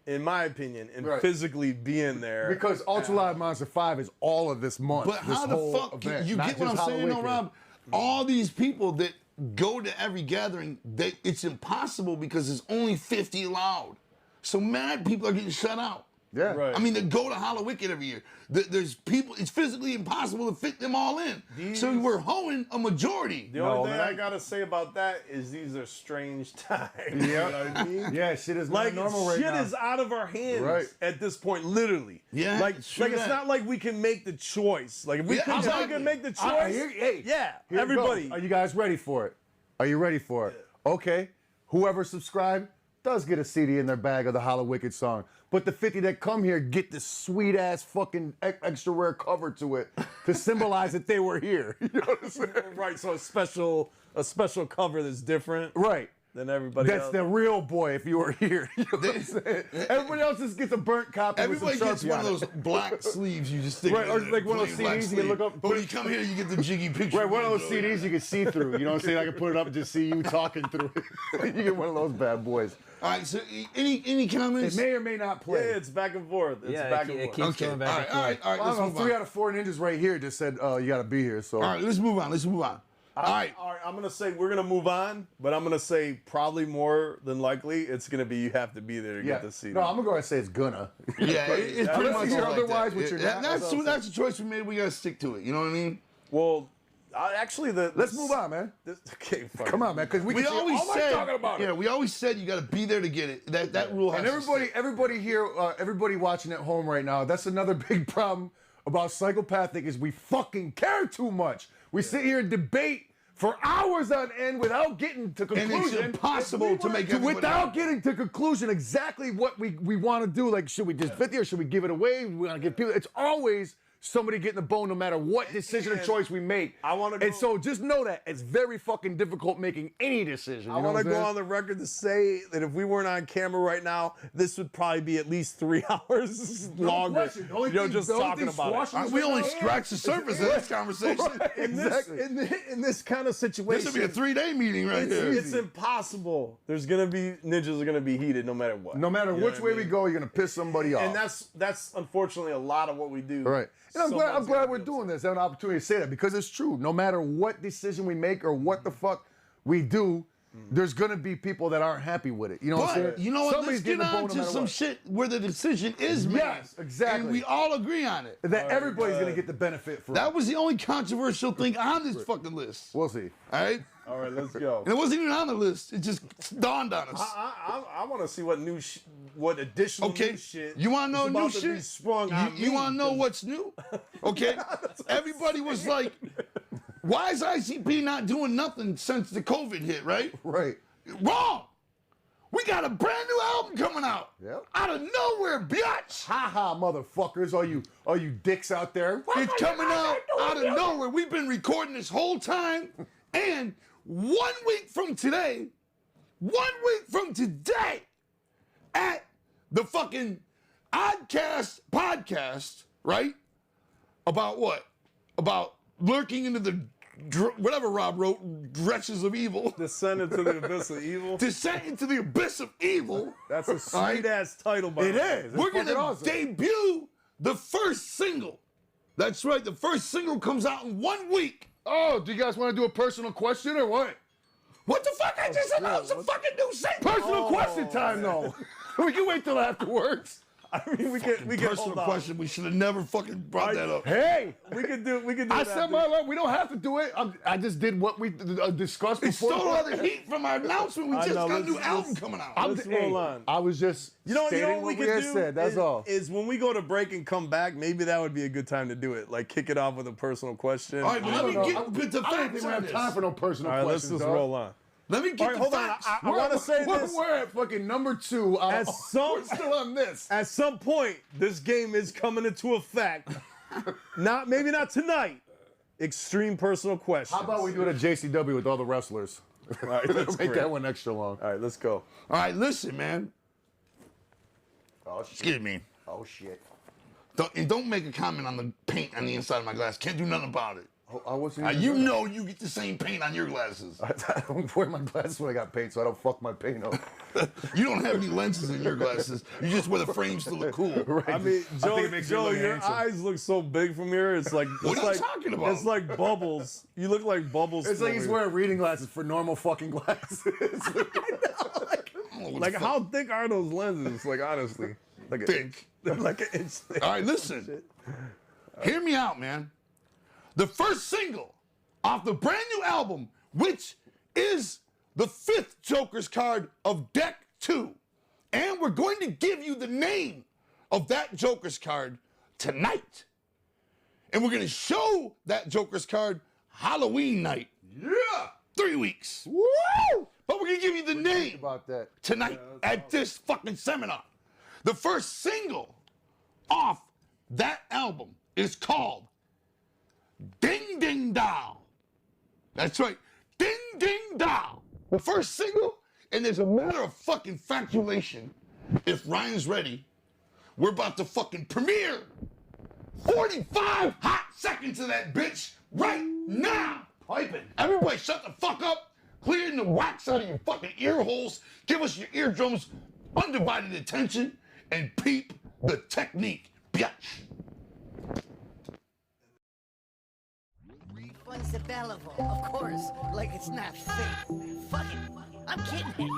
in my opinion, and Right. physically being there. Because Ultra Live Monster 5 is all of this month. But this how the whole fuck event, you not get what I'm just saying, though, Halloween. Rob? All these people that go to every gathering, it's impossible because there's only 50 allowed. So mad people are getting shut out. Yeah. Right. I mean, they go to Hallowicked every year. There's people, it's physically impossible to fit them all in. So we're hoeing a majority. The only thing I gotta say about that is these are strange times. Yeah. You know what I mean? Yeah, shit is Like, not normal right now. shit is out of our hands Right. at this point, literally. Yeah, Like, it's true it's that. not like we can make the choice. Like, if we, Yeah, could, if we exactly. could make the choice, Hey, yeah, here it everybody. goes. Are you guys ready for it? Are you ready for it? Okay. Whoever subscribed does get a CD in their bag of the Hallowicked song. But the 50 that come here get this sweet ass fucking extra rare cover to it to symbolize that they were here. You know what I'm saying? Right, so a special cover that's different Right. than everybody That's else. the real boy if you were here. You know what I'm saying? Everybody else just gets a burnt copy. Everybody with some gets Sharpie one of on it. those black sleeves you just stick Right, in or there, like one of those plain black CDs you can sleeve. look up- But when you come here, you get the jiggy picture. Right, one of those window. CDs you can see through. You know what I'm saying? I can put it up and just see you talking through it. You get one of those bad boys. All right, so any comments? It may or may not Yeah, play. it's back and forth. It's Yeah, back it and forth. keeps Okay, going back and all right, forth. all right, I let's don't know, move 3 on. out of 4 ninjas right here just said, you got to be here. So All right, let's move on. Let's move on. All right. All right, I'm gonna say we're gonna move on, but I'm gonna say probably more than likely it's gonna be you have to be there to yeah. get the CD. No, I'm gonna go ahead and say it's gonna. Yeah, it's pretty Unless much you're like otherwise, that. which you're Yeah, not. that's a choice we made. We gotta stick to it. You know what I mean? Well, actually, Let's move on, man. Okay, fuck Come it. on, man, because we We can see always all my said, talking about it. yeah, we always said you gotta be there to get it. That rule has And to stay. everybody here, everybody watching at home right now, that's another big problem about psychopathic is we fucking care too much. We sit here and debate for hours on end without getting to And conclusion. it's impossible to make everybody without happy. getting to conclusion exactly what we want to do. Like, should we just 50 or should we give it away? We want to give people. It's always somebody getting the bone no matter what decision or choice we make. I wanna go- And so just know that it's very fucking difficult making any decision. I want to go on the record to say that if we weren't on camera right now, this would probably be at least 3 hours longer. question. The only You know, thing- just the only talking thing about it. squashing We only Yeah. scratched the surface of this conversation. In this, Exactly. in this kind of situation, This would be a 3-day meeting right here. it's impossible. There's gonna be ninjas are gonna be heated no matter what. No matter You know which what I way we mean? go, you're gonna piss somebody off. And that's unfortunately a lot of what we do. Right. And I'm glad Someone's we're gonna be doing this. I have an opportunity to say that because it's true. No matter what decision we make or what the fuck we do, there's gonna be people that aren't happy with it. You know what I'm But saying? you know what? Somebody's Let's get getting a bone on no to matter some what. shit where the decision is made. Yes, exactly. And we all agree on it. That everybody's gonna get the benefit from. That was the only controversial thing on this fucking list. We'll see. All right? All right, let's go. And it wasn't even on the list. It just dawned on us. I want to see what what additional Okay, new shit. you want to know is new about to be shit? sprung on You me, want to know 'cause- what's new? Okay, everybody was like, "Why is ICP not doing nothing since the COVID hit?" Right? Right. Wrong. We got a brand new album coming out. Yep. Out of nowhere, biatch. Ha ha, motherfuckers! All you dicks out there. It's coming out of nowhere. We've been recording this whole time, and 1 week from today, at the fucking Oddcast podcast, right? About what? About lurking into the whatever Rob wrote, wretches of evil. Descend into the abyss of evil. Descent into the abyss of evil. That's a All right? sweet ass title, by It the way. is. We're fucking gonna awesome. debut the first single. That's right. The first single comes out in 1 week. Oh, do you guys want to do a personal question or what? What the fuck? I just announced a fucking new single. Personal question time, though. We can wait till afterwards. I mean, we can Personal hold on. question. We should have never fucking brought that up. Hey, We can do. I that said after. my love. We don't have to do it. I just did what we discussed It before. stole all the heat from our announcement. We I just know, got a new let's- album let's- coming out. Let's roll on. I was just You know stating what we we could had do? said. That's is, all. Is when we go to break and come back, maybe that would be a good time to do it. Like kick it off with a personal question. All right, but let me I get don't the think facts we on have this. time for no personal All right, let's questions. just dog. roll on. Let me get All right, the hold on. facts. I want to say this. We're at fucking number 2. At some- We're still on this. At some point, this game is coming into effect. Maybe not tonight. Extreme personal questions. How about we do it at JCW with all the wrestlers? All right, that's Make great. that one extra long. All right, let's go. All right, listen, man. Oh Excuse me. Oh shit. Don't make a comment on the paint on the inside of my glass. Can't do nothing about it. I wasn't. Now, even you doing know you get the same paint on your glasses. that. I don't wear my glasses when I got paint, so I don't fuck my paint up. You don't have any lenses in your glasses. You just wear the frames to look cool. Right. I mean, Joe, think it makes you look your handsome. eyes look so big from here. It's like What it's are you like, talking about? It's like bubbles. You look like bubbles. It's like he's from wearing reading glasses for normal fucking glasses. Like, how thick are those lenses? Like, honestly, like Thick. like an inch thick. All right, listen. Hear me out, man. The first single off the brand new album, which is the 5th Joker's card of Deck 2. And we're going to give you the name of that Joker's card tonight. And we're going to show that Joker's card Halloween night. Yeah! 3 weeks. Woo! But we're going to give you the name about that. tonight at this fucking seminar. The first single off that album is called Ding Ding Dow. That's right. Ding Ding Dow. The first single, and there's a matter of fucking factuation. If Ryan's ready, we're about to fucking premiere 45 hot seconds of that bitch right now. Piping. Everybody shut the fuck up, clearing the wax out of your fucking ear holes, give us your eardrums undivided attention, and peep the technique, bitch. Refunds available, of course, like it's not fake. Fuck it, I'm kidding.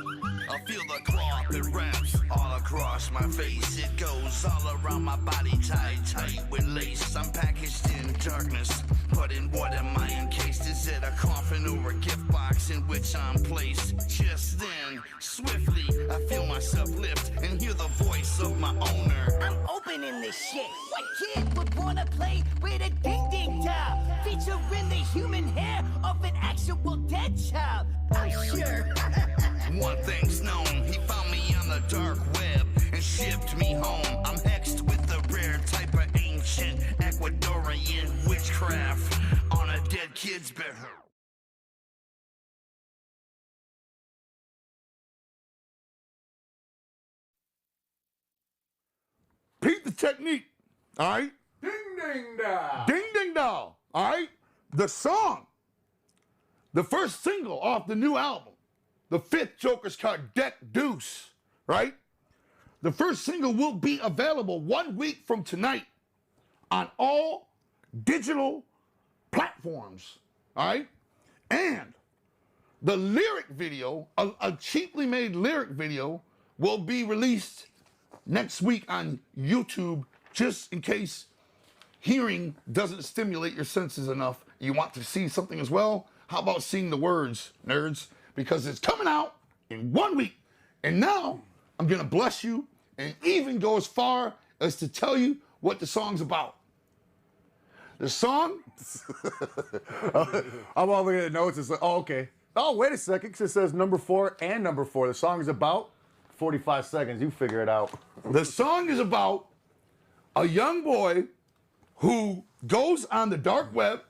I feel the cloth that wraps all across my face. It goes all around my body, tight with lace. I'm packaged in darkness, but in what am I encased? Is it a coffin or a gift box in which I'm placed? Just then, swiftly, I feel myself lift and hear the voice of my owner. I'm opening this shit. What kid would wanna play with a ding ding doll? Featuring the human hair of an actual dead child. I'm sure. One thing's known, he found me on the dark web and shipped me home. I'm hexed with the rare type of ancient Ecuadorian witchcraft on a dead kid's bed. Peep the technique, all right? Ding ding down. Ding Ding Doll, all right? The song, the first single off the new album, the 5th Joker's card, Deck Deuce, right? The first single will be available 1 week from tonight on all digital platforms, all right? And the lyric video, a cheaply made lyric video, will be released next week on YouTube, just in case hearing doesn't stimulate your senses enough. You want to see something as well? How about seeing the words, nerds? Because it's coming out in 1 week. And now I'm gonna bless you and even go as far as to tell you what the song's about. The song, I'm all looking at the notes. It's like, oh, okay. Oh, wait a second, 'cause it says number 4 and number 4. The song is about 45 seconds. You figure it out. the song is about a young boy who goes on the dark web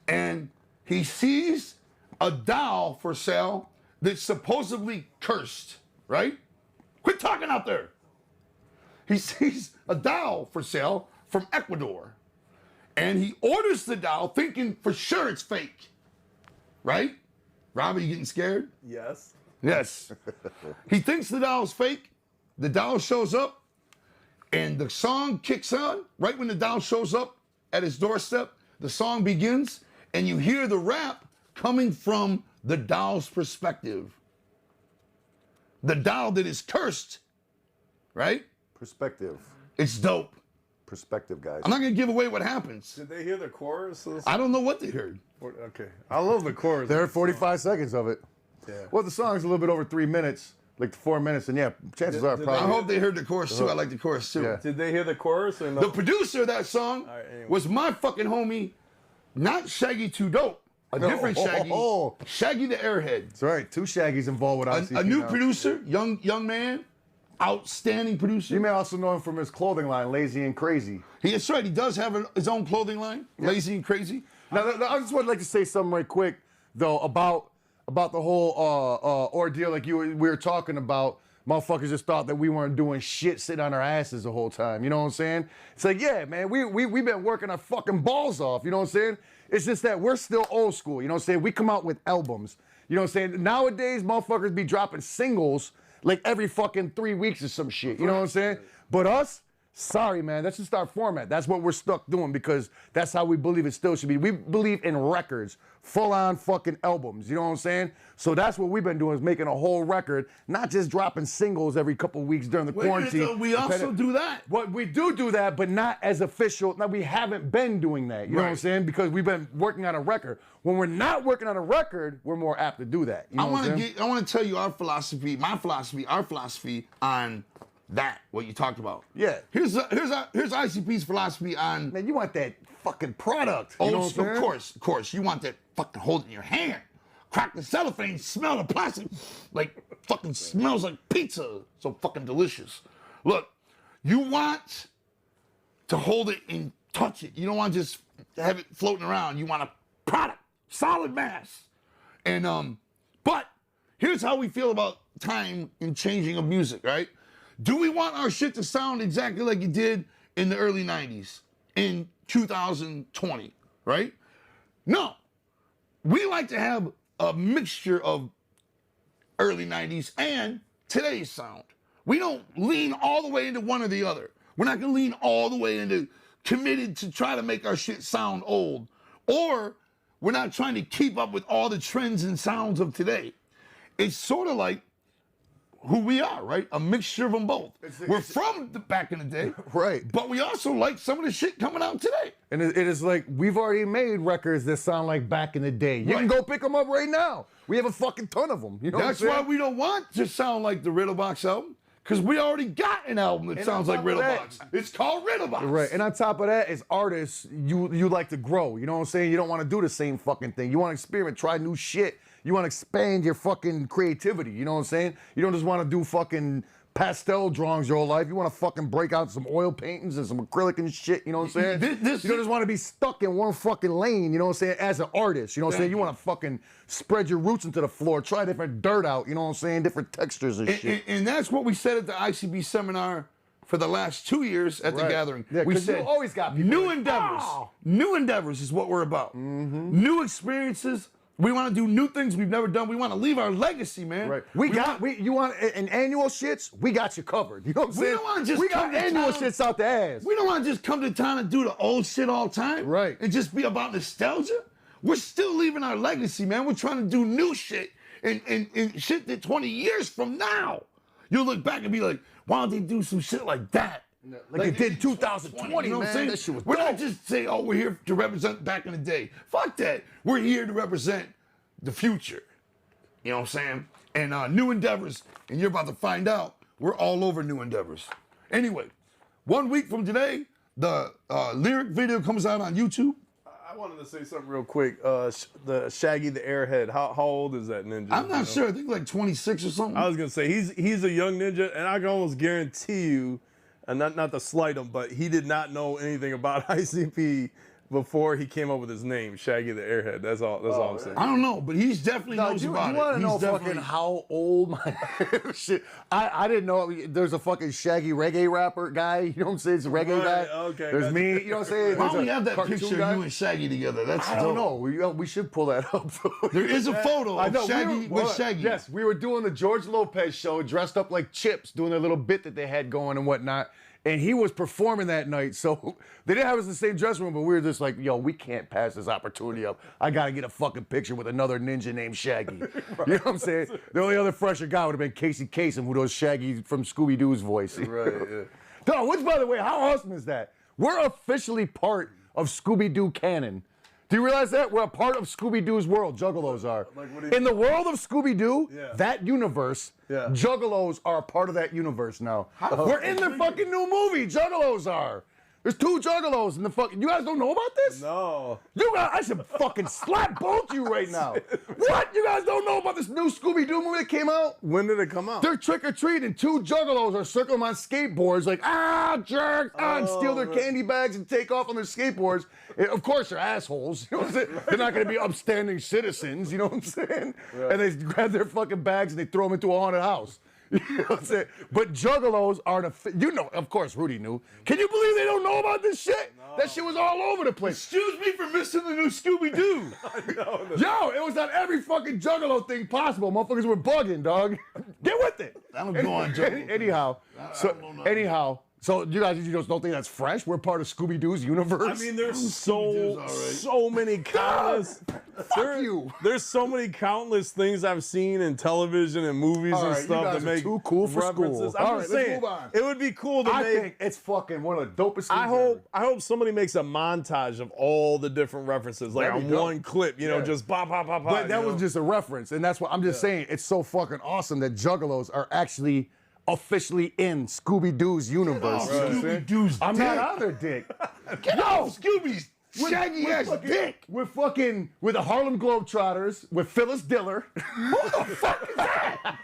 and he sees a doll for sale that's supposedly cursed, right? Quit talking out there. He sees a doll for sale from Ecuador and he orders the doll thinking for sure it's fake, right? Robbie, you getting scared? Yes. Yes. He thinks the doll's fake. The doll shows up, and the song kicks on. Right when the doll shows up at his doorstep, the song begins, and you hear the rap coming from the doll's perspective. The doll that is cursed, right? Perspective. It's dope. Perspective, guys. I'm not gonna give away what happens. Did they hear the chorus? I don't know what they heard. Okay. I love the chorus. There are 45 seconds of it. Yeah. Well, the song's a little bit over 3 minutes, like 4 minutes, and yeah, chances are did I probably. hope they heard the chorus too. I like the chorus too. Yeah. Did they hear the chorus or no? The producer of that song right, anyway. was my fucking homie, not Shaggy Too Dope, a different Shaggy, oh. Shaggy the Airhead. That's right. 2 Shaggies involved with ICP A new now. producer, young man, outstanding producer. You may also know him from his clothing line, Lazy and Crazy. That's right. He does have his own clothing line, Lazy and Crazy. Now, I just would like to say something right quick, though, about the whole ordeal. Like we were talking about, motherfuckers just thought that we weren't doing shit, sitting on our asses the whole time. You know what I'm saying? It's like, yeah, man, we've been working our fucking balls off. You know what I'm saying? It's just that we're still old school. You know what I'm saying? We come out with albums. You know what I'm saying? Nowadays, motherfuckers be dropping singles, like every fucking 3 weeks or some shit. You know what I'm saying? But us, sorry, man, that's just our format. That's what we're stuck doing because that's how we believe it still should be. We believe in records, full-on fucking albums. You know what I'm saying? So that's what we've been doing is making a whole record, not just dropping singles every couple of weeks during the quarantine. We also do that. What we do that, but not as official. Now, we haven't been doing that. You know what I'm saying? Because we've been working on a record. When we're not working on a record, we're more apt to do that. You know I want to tell you our philosophy on that, what you talked about. Yeah. Here's ICP's philosophy on. Man, you want that fucking product. Oh, You know what I'm saying? of course. You want that fucking hold it in your hand. Crack the cellophane, smell the plastic, like fucking smells like pizza. So fucking delicious. Look, you want to hold it and touch it. You don't want to just have it floating around. You want a product, solid mass. And but here's how we feel about time and changing of music, right? Do we want our shit to sound exactly like it did in the early 90s, in 2020, right? No. We like to have a mixture of early 90s and today's sound. We don't lean all the way into one or the other. We're not gonna lean all the way into committed to try to make our shit sound old. Or we're not trying to keep up with all the trends and sounds of today. It's sort of like who we are, right? A mixture of them both. We're from the back in the day, Right. but we also like some of the shit coming out today. And it is like, we've already made records that sound like back in the day. You can Right. go pick them up right now. We have a fucking ton of them. You know That's what I'm why saying? we don't want to sound like the Riddlebox album, because we already got an album that And sounds on like top of that- Riddlebox. It's called Riddlebox. Right, and on top of that, as artists, you like to grow. You know what I'm saying? You don't want to do the same fucking thing. You want to experiment, try new shit. You want to expand your fucking creativity. You know what I'm saying? You don't just want to do fucking pastel drawings your whole life. You want to fucking break out some oil paintings and some acrylic and shit. You know what I'm saying? You don't just want to be stuck in one fucking lane. You know what I'm saying? As an artist, you know what I'm saying? You want to fucking spread your roots into the floor, try different dirt out. You know what I'm saying? Different textures and shit. And that's what we said at the ICB seminar for the last 2 years at the Right. gathering. Yeah, we 'cause you said always got people new like, endeavors. "Oh." New endeavors is what we're about. New experiences. We want to do new things we've never done. We want to leave our legacy, man. Right. You want an annual shits? We got you covered. You know what I'm We saying? don't wanna just we come got to annual town. shits out the ass. We don't want to just come to town and do the old shit all the time. Right. And just be about nostalgia. We're still leaving our legacy, man. We're trying to do new shit and shit that 20 years from now, you'll look back and be like, why don't they do some shit like that? Like it did 2020, you know what I'm man. saying? That shit was We're not dope. just saying, oh, we're here to represent back in the day. Fuck that. We're here to represent the future. You know what I'm saying? And new endeavors. And you're about to find out we're all over new endeavors. Anyway, 1 week from today, the lyric video comes out on YouTube. I wanted to say something real quick. The Shaggy the Airhead. How old is that ninja? I'm not sure. I think like 26 or something. I was gonna say he's a young ninja, and I can almost guarantee you, and not to slight him, but he did not know anything about ICP before he came up with his name, Shaggy the Airhead. That's all I'm saying. I don't know, but he's definitely knows you about want it. to know He's definitely- fucking how old my shit? I didn't know there's a fucking Shaggy reggae rapper guy. You know what I'm saying? It's a reggae Right, guy. okay, There's gotcha. me. You know what I'm saying? Why There's don't we a have that cartoon picture guy. of you and Shaggy together? That's I don't know. We should pull that up. There is a photo I of know, Shaggy with Shaggy. Yes, we were doing the George Lopez show, dressed up like Chips, doing their little bit that they had going and whatnot. And he was performing that night, so they didn't have us in the same dressing room, but we were just like, yo, we can't pass this opportunity up. I gotta get a fucking picture with another ninja named Shaggy. You know what I'm saying? The only other fresher guy would have been Casey Kasem, who does Shaggy from Scooby-Doo's voice. Right. Yeah. No, which, by the way, how awesome is that? We're officially part of Scooby-Doo canon. Do you realize that? We're a part of Scooby-Doo's world, Juggalos are. Like, what do you In the world of Scooby-Doo, Yeah. that universe, Yeah. Juggalos are a part of that universe now. We're in the fucking new movie, Juggalos are. There's 2 Juggalos in the fucking... You guys don't know about this? No. You guys, I should fucking slap both you right now. What? You guys don't know about this new Scooby-Doo movie that came out? When did it come out? They're trick-or-treating. 2 Juggalos are circling them on skateboards like, jerks, and steal their candy bags and take off on their skateboards. And of course, they're assholes. You know what I'm saying? They're not going to be upstanding citizens, you know what I'm saying? And they grab their fucking bags and they throw them into a haunted house. You know what I'm saying? But juggalos are of course Rudy knew. Can you believe they don't know about this shit? No. That shit was all over the place. Excuse me for missing the new Scooby-Doo. Yo, it was on every fucking juggalo thing possible. Motherfuckers were bugging, dog. Get with it. I don't go on juggalo. Anyhow, so you guys, you just don't think that's fresh? We're part of Scooby-Doo's universe. I mean, there's so many countless. There's so many countless things I've seen in television and movies and stuff that make too cool for references. school. I'm just saying, it would be cool to I make. think it's fucking one of the dopest things I hope somebody makes a montage of all the different references, like on one clip, just pop, pop, pop, pop. But that was just a reference, and that's what I'm just saying. It's so fucking awesome that juggalos are actually officially in Scooby-Doo's universe. Oh, Scooby-Doo's I'm dick. not on their dick. Yo, Scooby's shaggy ass dick. With the Harlem Globetrotters, with Phyllis Diller. Who the fuck is that?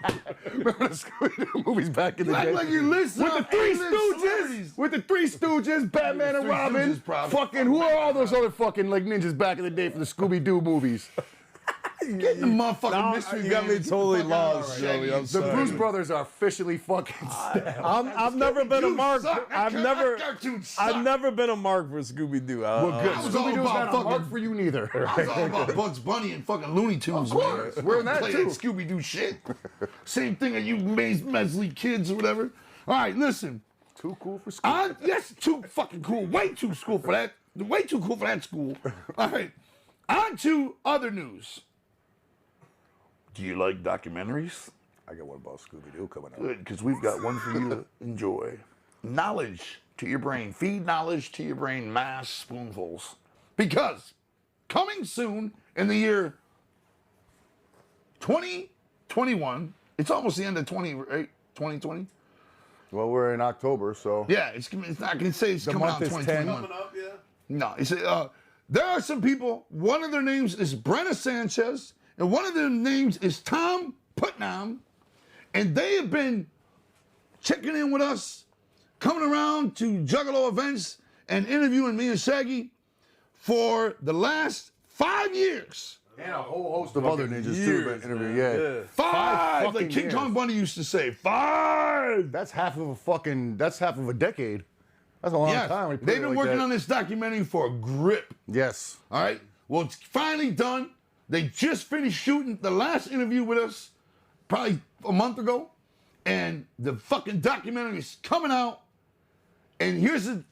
Remember the Scooby-Doo movies back in the day? Like you listen with the Three Stooges. With the Three Stooges, Batman and Robin. Fucking, who are all those other fucking like ninjas back in the day for the Scooby-Doo movies? Get the motherfucking mystery. You got me totally lost, Joey. I'm The sorry. Bruce Brothers are officially fucking stabbed. I've never been a mark. I've never been a mark for Scooby-Doo. Well, good. I was all Scooby-Doo's about not a fucking- mark for you neither. I was all about Bugs Bunny and fucking Looney Tunes, Of course. man. We're in that Play too. Scooby-Doo shit. Same thing as you Mesley kids or whatever. All right, listen. Too cool for school. Yes, too fucking cool. Way too cool for that. Way too cool for that school. All right. On to other news. Do you like documentaries? I got one about Scooby-Doo coming up. Good, because we've got one for you to enjoy. Knowledge to your brain. Feed knowledge to your brain, mass spoonfuls. Because coming soon in the year 2021, it's almost the end of 2020. Well, we're in October, so. Yeah, it's not going to say it's coming out in month is 10. 2021. Coming up, yeah. No, it's, there are some people, one of their names is Brenna Sanchez, and one of their names is Tom Putnam, and they have been checking in with us, coming around to Juggalo events and interviewing me and Shaggy for the last 5 years. And a whole host of other ninjas too. Been interviewed. Yeah. 5, like fucking King years. Kong Bundy used to say, 5. That's half of a decade. That's a long time. when you put They've it been like working that. on this documentary for a grip. Yes. All right. Well, it's finally done. They just finished shooting the last interview with us, probably a month ago, and the fucking documentary is coming out. And here's the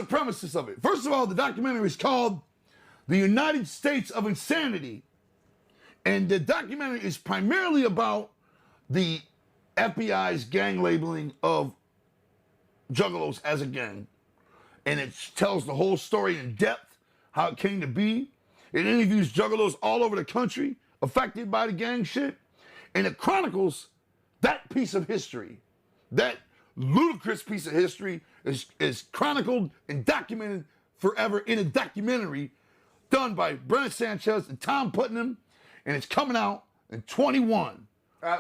premises of it. First of all, the documentary is called "The United States of Insanity," and the documentary is primarily about the FBI's gang labeling of Juggalos as a gang. And it tells the whole story in depth, how it came to be. It interviews Juggalos all over the country affected by the gang shit. And it chronicles that piece of history. That ludicrous piece of history is chronicled and documented forever in a documentary done by Brenna Sanchez and Tom Putnam. And it's coming out in 21.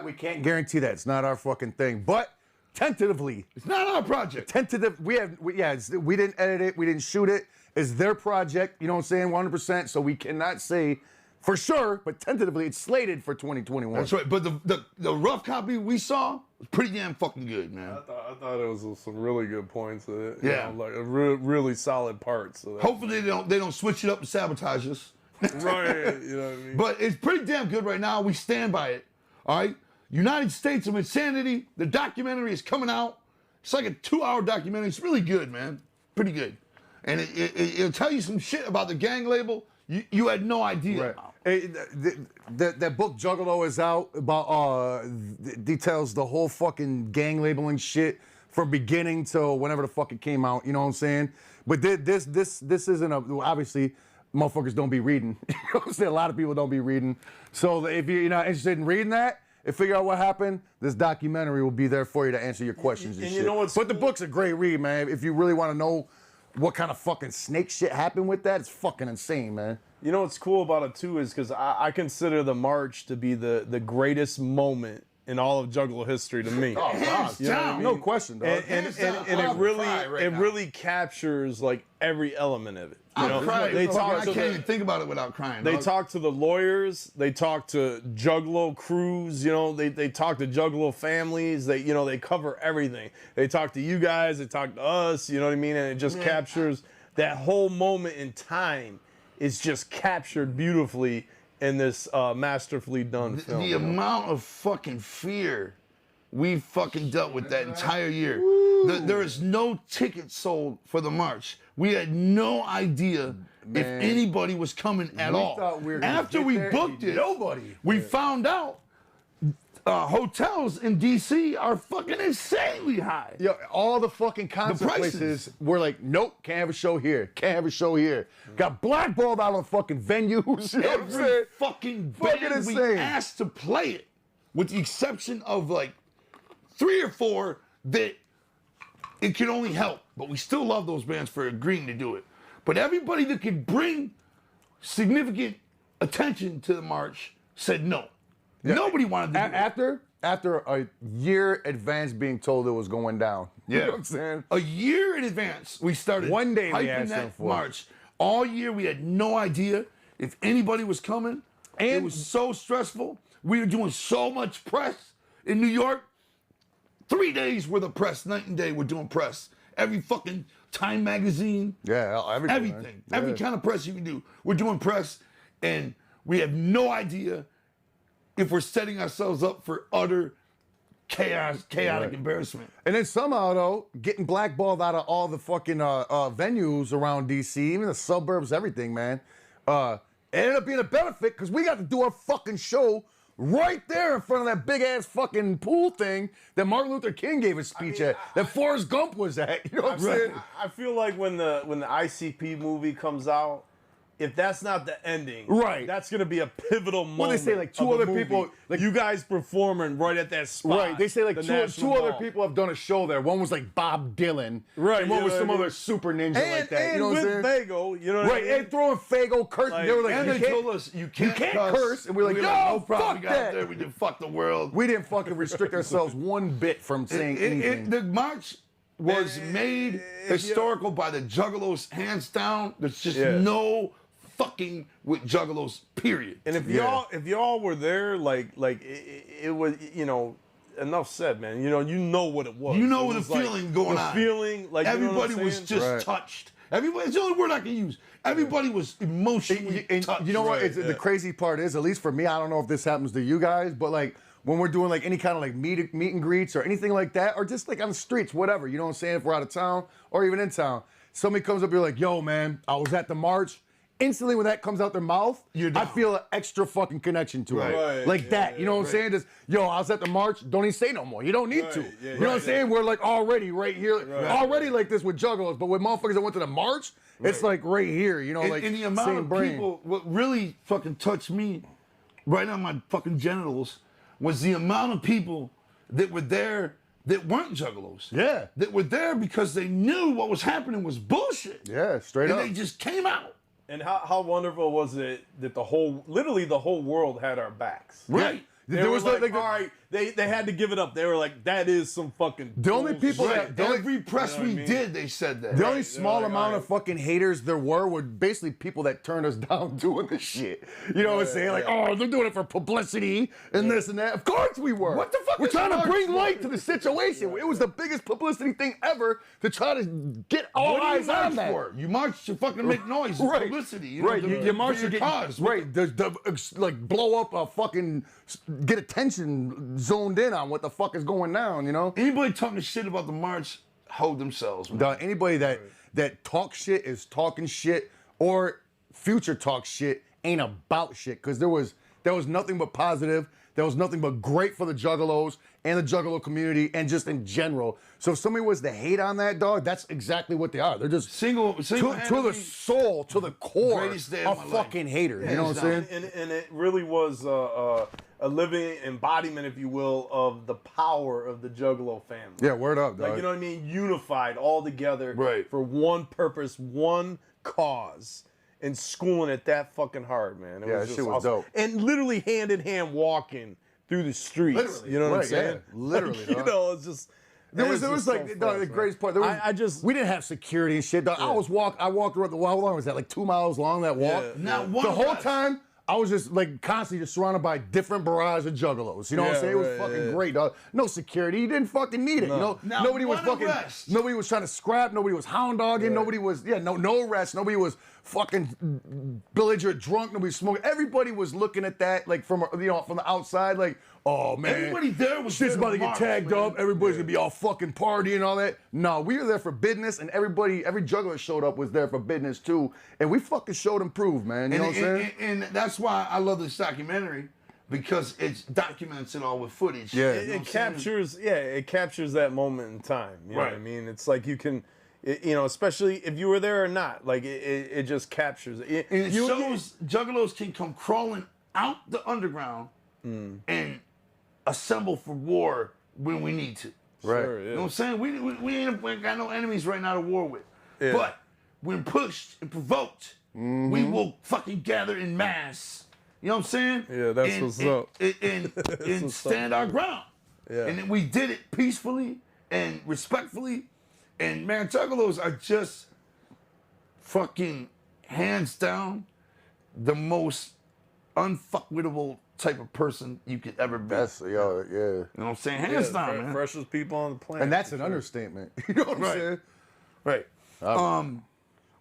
We can't guarantee that. It's not our fucking thing. But tentatively. It's not our project. Tentative. We didn't edit it. We didn't shoot it. It's their project. You know what I'm saying? 100%. So we cannot say for sure, but tentatively it's slated for 2021. That's right. But the rough copy we saw was pretty damn fucking good, man. I thought it was some really good points. Yeah. Like a really solid parts. So Hopefully they don't switch it up and sabotage us. right. You know what I mean? But it's pretty damn good right now. We stand by it. All right. United States of Insanity. The documentary is coming out. It's like a 2-hour documentary. It's really good, man. Pretty good. And it'll tell you some shit about the gang label you had no idea about. Hey, that book Juggalo is out about details the whole fucking gang labeling shit from beginning to whenever the fuck it came out. You know what I'm saying? But this isn't obviously motherfuckers don't be reading. You know what I'm saying? A lot of people don't be reading. So if you're not interested in reading that and figure out what happened, this documentary will be there for you to answer your questions and shit. you know what's But the cool? book's a great read, man. If you really want to know what kind of fucking snake shit happened with that, it's fucking insane, man. You know what's cool about it too is because I consider the march to be the greatest moment in all of Juggalo history to me. Hands You know what I down. mean? No question, dog. And it really captures like every element of it. You know? I'm crying. They I talk to can't even think about it without crying. They dog. talk to the lawyers. They talk to Juggalo crews. You know, they talk to Juggalo families. They cover everything. They talk to you guys. They talk to us. You know what I mean? And it just captures that whole moment in time. Is just captured beautifully in this masterfully done film. The amount of fucking fear we fucking dealt with that entire year. There is no ticket sold for the march. We had no idea if anybody was coming at all. Thought we were gonna After get we there, booked it, nobody. we found out hotels in DC are fucking insanely high. Yo, all the fucking concert prices. places were like, nope, can't have a show here. Can't have a show here. Got blackballed out of fucking venues. You know what I'm saying? Every fucking Fucking band we insane. asked to play it, with the exception of like 3 or 4 that it could only help. But we still love those bands for agreeing to do it. But everybody that could bring significant attention to the march said no. Nobody wanted to do it. After a year advance being told it was going down. You know what I'm saying? A year in advance, we started One day we hyping asked them that for it. march. All year, we had no idea if anybody was coming. And it was so stressful. We were doing so much press in New York. 3 days worth of press, night and day, we're doing press. Every fucking Time magazine. Yeah, everything. Everything. Man. Every kind of press you can do. We're doing press, and we have no idea if we're setting ourselves up for utter chaotic embarrassment. And then somehow, though, getting blackballed out of all the fucking venues around DC, even the suburbs, everything, man, it ended up being a benefit because we got to do our fucking show right there in front of that big ass fucking pool thing that Martin Luther King gave his speech at, that Forrest Gump was at. You know what I'm saying? I feel like when the ICP movie comes out, if that's not the ending, Right. that's gonna be a pivotal moment. What they say, like, two of the other movie. people, like- you guys performing right at that spot. Right, they say like the two National other Mall. people have done a show there. One was like Bob Dylan, Right, and one you was know some what I mean? other super ninja and, like that. and You know what I'm with saying? Fago, you know what Right, I mean? and throwing Fago, Kurt, Like, they were like, And you they can't, told us you can't curse, and we're like, We no, no problem. fuck We got that. out there, we did fuck the world. we didn't fucking restrict ourselves one bit from saying anything. The march was made historical by the Juggalos, hands down. There's just no fucking with Juggalos, period. And if y'all were there, like it was, enough said, man. You know what it was. You know It the was like, feeling going the on. feeling, like, you know what Everybody I'm was saying? just Right. touched. Everybody, it's the only word I can use. Everybody was emotionally And touched. you know what? Right, The crazy part is, at least for me, I don't know if this happens to you guys, but like when we're doing like any kind of like meet and greets or anything like that, or just like on the streets, whatever, you know what I'm saying? If we're out of town or even in town, somebody comes up, you're like, yo, man, I was at the march. Instantly, when that comes out their mouth, You're I down. feel an extra fucking connection to Right. it. Right, Like yeah, that. You know what I'm saying? Just, yo, I was at the march. Don't even say no more. You don't need to. yeah, you know what I'm saying? We're like already right here. Already like this with Juggalos. But with motherfuckers that went to the march, it's like right here. You know, like and the amount same of brain. people, what really fucking touched me right on my fucking genitals was the amount of people that were there that weren't Juggalos. Yeah. That were there because they knew what was happening was bullshit. Yeah, straight And up. they just came out. And how wonderful was it that literally the whole world had our backs. Right. They There were was like, like all right, they had to give it up. They were like, that is some fucking The only people bullshit. that- Every press You know what we I mean? did, they said that. The only small like, amount all of fucking haters there were basically people that turned us down doing this shit. You know what I'm saying? Like, oh, they're doing it for publicity and this and that. Of course we were. What the fuck We're is trying to march bring for? light to the situation. It was the biggest publicity thing ever to try to get all What do you eyes on march that. for? You march to fucking make noise, publicity. You know, Right, you march for to your get cause. right, like blow up a fucking, get attention zoned in on what the fuck is going down, you know? Anybody talking shit about the march, hold themselves. Man. Anybody that talks shit is talking shit, or future talk shit ain't about shit, because there was nothing but positive. There was nothing but great for the Juggalos and the Juggalo community and just in general. So if somebody was to hate on that, dog, that's exactly what they are. They're just to the soul, to the core, Greatest day a of my life. fucking hater. You know what I'm saying? And it really was a living embodiment, if you will, of the power of the Juggalo family. Yeah, word up, dog. Like, you know what I mean? Unified all together Right. for one purpose, one cause, and schooling it that fucking hard, man. It Yeah, was that just shit was awesome. dope. And literally hand in hand walking through the streets. Literally, You know what I'm right, saying? yeah. Literally, Like, you dog. know, it's just. There was it's just like so the fresh, greatest part. There was, we didn't have security and shit. Dog. I walked around. How long was that? Like 2 miles long. That walk. Yeah. Not one The whole arrest. time. I was just like constantly just surrounded by different barrage of juggalos. You know what I'm saying? It was fucking great, dog. No security. You didn't fucking need it. You know, Now, nobody was one fucking. arrest. Nobody was trying to scrap. Nobody was hound dogging. Nobody was no arrest. Nobody was fucking belligerent drunk. Nobody was smoking. Everybody was looking at that like from from the outside like, oh man, Everybody there was shit's there about to to get march, tagged man. up. Everybody's gonna be all fucking partying and all that. No, we were there for business, and every juggler showed up was there for business too, and we fucking showed and proved, man. You know what I'm saying? And that's why I love this documentary, because it documents it all with footage. Yeah. You know what I'm It saying? captures, it captures that moment in time. You know what I Right. mean? It's like you can, especially if you were there or not, like it just captures it. And it shows juggalos can come crawling out the underground and assemble for war when we need to. Right. Sure, You know what I'm saying? We ain't got no enemies right now to war with. Yeah. But when pushed and provoked, we will fucking gather in mass. You know what I'm saying? Yeah, that's what's up. And what's stand up, our ground. Yeah. And then we did it peacefully and respectfully. And man, juggalos are just fucking hands down the most unfuckwittable type of person you could ever be. That's You know what I'm saying? Hands down, man. Freshest people on the planet. And that's for an sure. understatement. You know what I'm Right. saying? Right.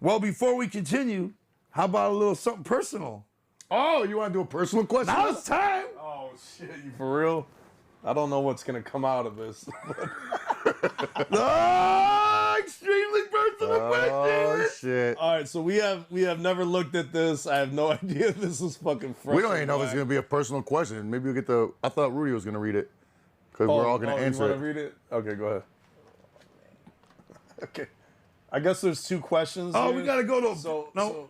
Well, before we continue, how about a little something personal? Oh, you want to do a personal question? Now it's time. Oh shit, you for real? I don't know what's gonna come out of this. Extremely personal Oh question. shit. All right, so we have never looked at this. I have no idea if this is fucking fresh. We don't even know if it's gonna be a personal question. Maybe we'll get the. I thought Rudy was gonna read it because we're all gonna answer you it. wanna read it? Okay, go ahead. Okay, I guess there's two questions. Oh, here. we gotta go to So no.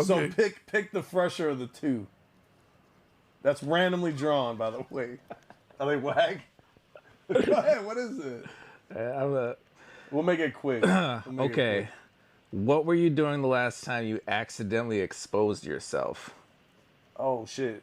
So Okay. pick the fresher of the two. That's randomly drawn, by the way. Are they whack? Go ahead. What is it? We'll make it quick. Okay. What were you doing the last time you accidentally exposed yourself? Oh shit.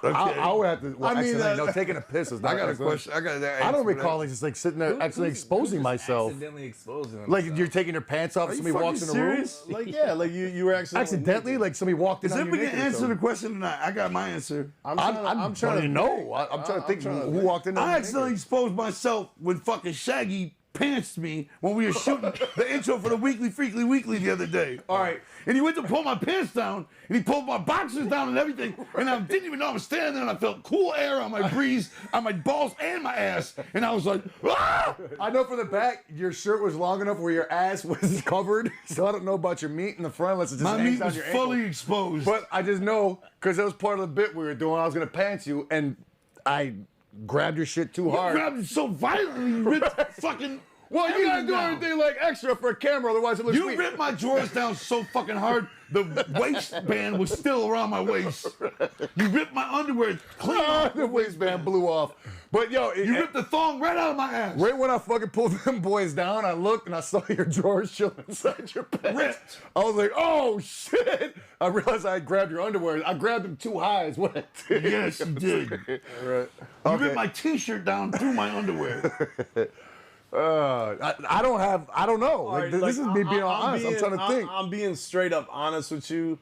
I would have to. Well, I mean, accidentally, no, taking a piss is not. I got a accident. question. I got that. I don't answer for recall that. like just like sitting there accidentally exposing myself. Accidentally exposing Like themselves. you're taking your pants off, Are you somebody walks in fucking the room. serious? Like yeah, like you were Accidentally, like somebody walked in. Is on if you we can naked or answer the something. question or not? I got my answer. I'm I'm trying to know. I'm trying to think who walked in. on I you accidentally naked. exposed myself when fucking Shaggy pantsed me when we were shooting the intro for the Weekly Freakly Weekly the other day. All right. And he went to pull my pants down, and he pulled my boxers down and everything, and I didn't even know I was standing there, and I felt cool air on my breeze, on my balls and my ass, and I was like, ah! I know from the back, your shirt was long enough where your ass was covered, so I don't know about your meat in the front unless it just My hangs meat down was your fully ankle. exposed. But I just know, because that was part of the bit we were doing, I was going to pants you, and I grabbed your shit too you hard. grabbed it so violently, you ripped fucking. Well, you gotta do down. everything like extra for a camera, otherwise it looks You weak. ripped my drawers down so fucking hard, the waistband was still around my waist. You ripped my underwear clean off. The waistband blew off. But yo, You ripped the thong right out of my ass. right when I fucking pulled them boys down, I looked and I saw your drawers chilling inside your pants. Ripped. I was like, oh shit. I realized I had grabbed your underwear. I grabbed them too high is what I did. Yes, you did. Right. You ripped my t-shirt down through my underwear. I don't know. Like, this is me being honest. I'm trying to think. I'm being straight up honest with you.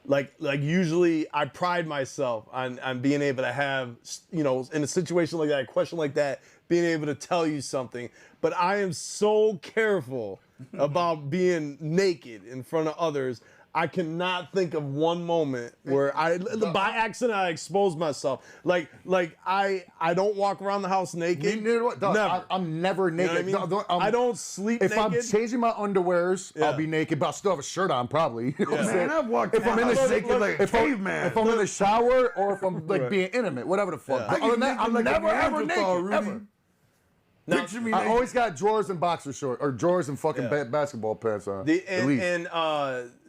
Like usually I pride myself on being able to have, in a situation like that, a question like that, being able to tell you something. But I am so careful about being naked in front of others. I cannot think of one moment where by accident I exposed myself. Like I don't walk around the house naked. Dog, Never. I'm never You know naked. what I mean? Dog, I don't sleep If naked. I'm changing my underwears, Yeah. I'll be naked, but I'll still have a shirt on probably. You know what I'm Man, saying? I've walked If I'm in the naked like a caveman. If I'm in the shower or if I'm like being intimate, whatever the fuck. Yeah. But other than that, I'm like a never ever Neanderthal, naked. Rudy. Ever. Picture me I naked. always got drawers and boxer shorts or drawers and fucking Yeah. basketball pants on. At least.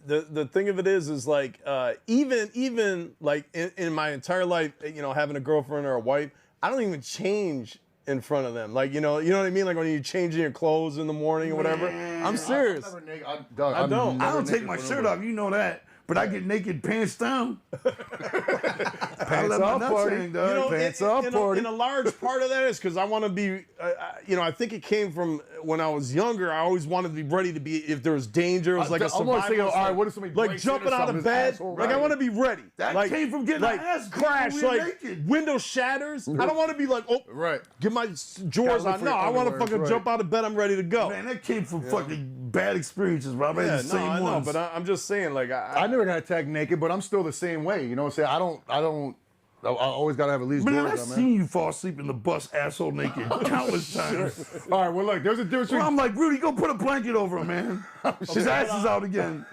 The thing of it is like even like in my entire life, having a girlfriend or a wife, I don't even change in front of them. Like you know what I mean? Like when you're changing your clothes in the morning or whatever. I'm serious. I'm never naked. I don't. I don't take my shirt off. You know that. but I get naked pants down. Pants off party. Hang, dog. You know, Pants off party. And a large part of that is because I want to be, I think it came from when I was younger. I always wanted to be ready to be, if there was danger, it was like a I'm gonna say, survival. all right, what if somebody like breaks in or jumping out of something, bed. this asshole, Like I right? want to be ready. That like, came from getting like our ass beat crash, when we were like naked. window shatters. I don't want to be like, oh, Right. get my drawers look on. for No, your I want to underwear, fucking right. jump out of bed. I'm ready to go. Man, that came from fucking bad experiences, bro. I had Yeah, the same I know, ones. but I'm just saying, like, I never got attacked naked, but I'm still the same way. You know what I'm saying? I always gotta have at least Man, drawers I've on, man. seen you fall asleep in the bus asshole naked countless times. All right, well, look, there's a difference Well, between... I'm like, Rudy, go put a blanket over him, man. His ass is out again.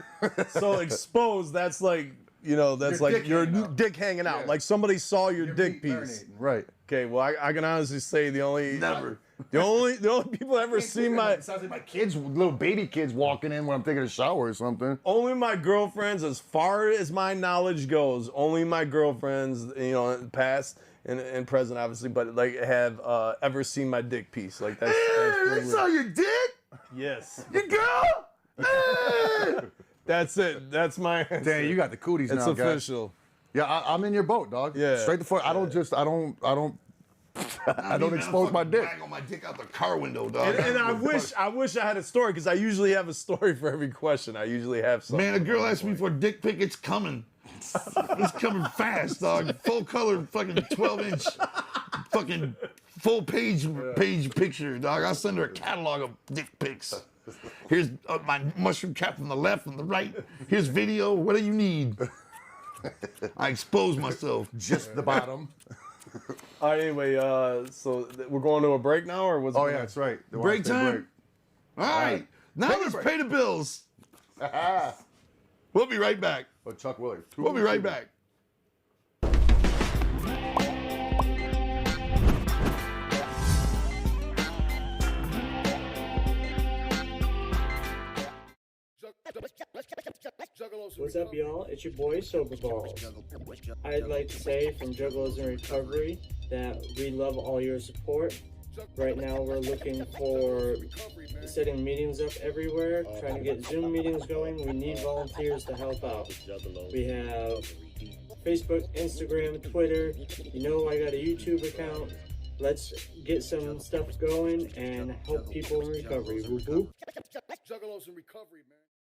so exposed. That's like, that's Your like dick your hanging out. dick hanging out. Yeah. Like somebody saw your dick meat piece. marinating. Right. Okay, well, I can honestly say the only people ever seen my Sounds like my kids, little baby kids walking in when I'm taking a shower or something. only my girlfriends, as far as my knowledge goes, only my girlfriends, past and present, obviously, but like have ever seen my dick piece. Like that's Hey, pretty they saw weird. your dick? Yes, Your girl? Hey! that's it. That's my answer. Dang, you got the cooties It's now, guys. official. Yeah, I'm in your boat, dog. Yeah. Straight the fuck. I don't expose my dick. Bang on my dick out the car window, dog. And I wish I had a story because I usually have a story for every question. I usually have something. Man, a girl asked me for a dick pic. It's coming. It's coming fast, dog. Full color, fucking 12-inch, fucking full page picture, dog. I'll send her a catalog of dick pics. Here's my mushroom cap from the left, from the right. Here's video. What do you need? I expose myself. Just the bottom. All right, anyway, so we're going to a break now, or was Oh, yeah, that's right. They want Break us to take a time? All right. Now Take a let's break. pay the bills. We'll be right back. Oh, Chuck Willie. We'll be right back. What's up, y'all? It's your boy Sober Balls. I'd like to say from Juggalos in Recovery that we love all your support. Right now we're looking for setting meetings up everywhere, trying to get Zoom meetings going. We need volunteers to help out. We have Facebook, Instagram, Twitter. I got a YouTube account. Let's get some stuff going and help people in recovery. Whoop whoop. Juggalos in Recovery, man.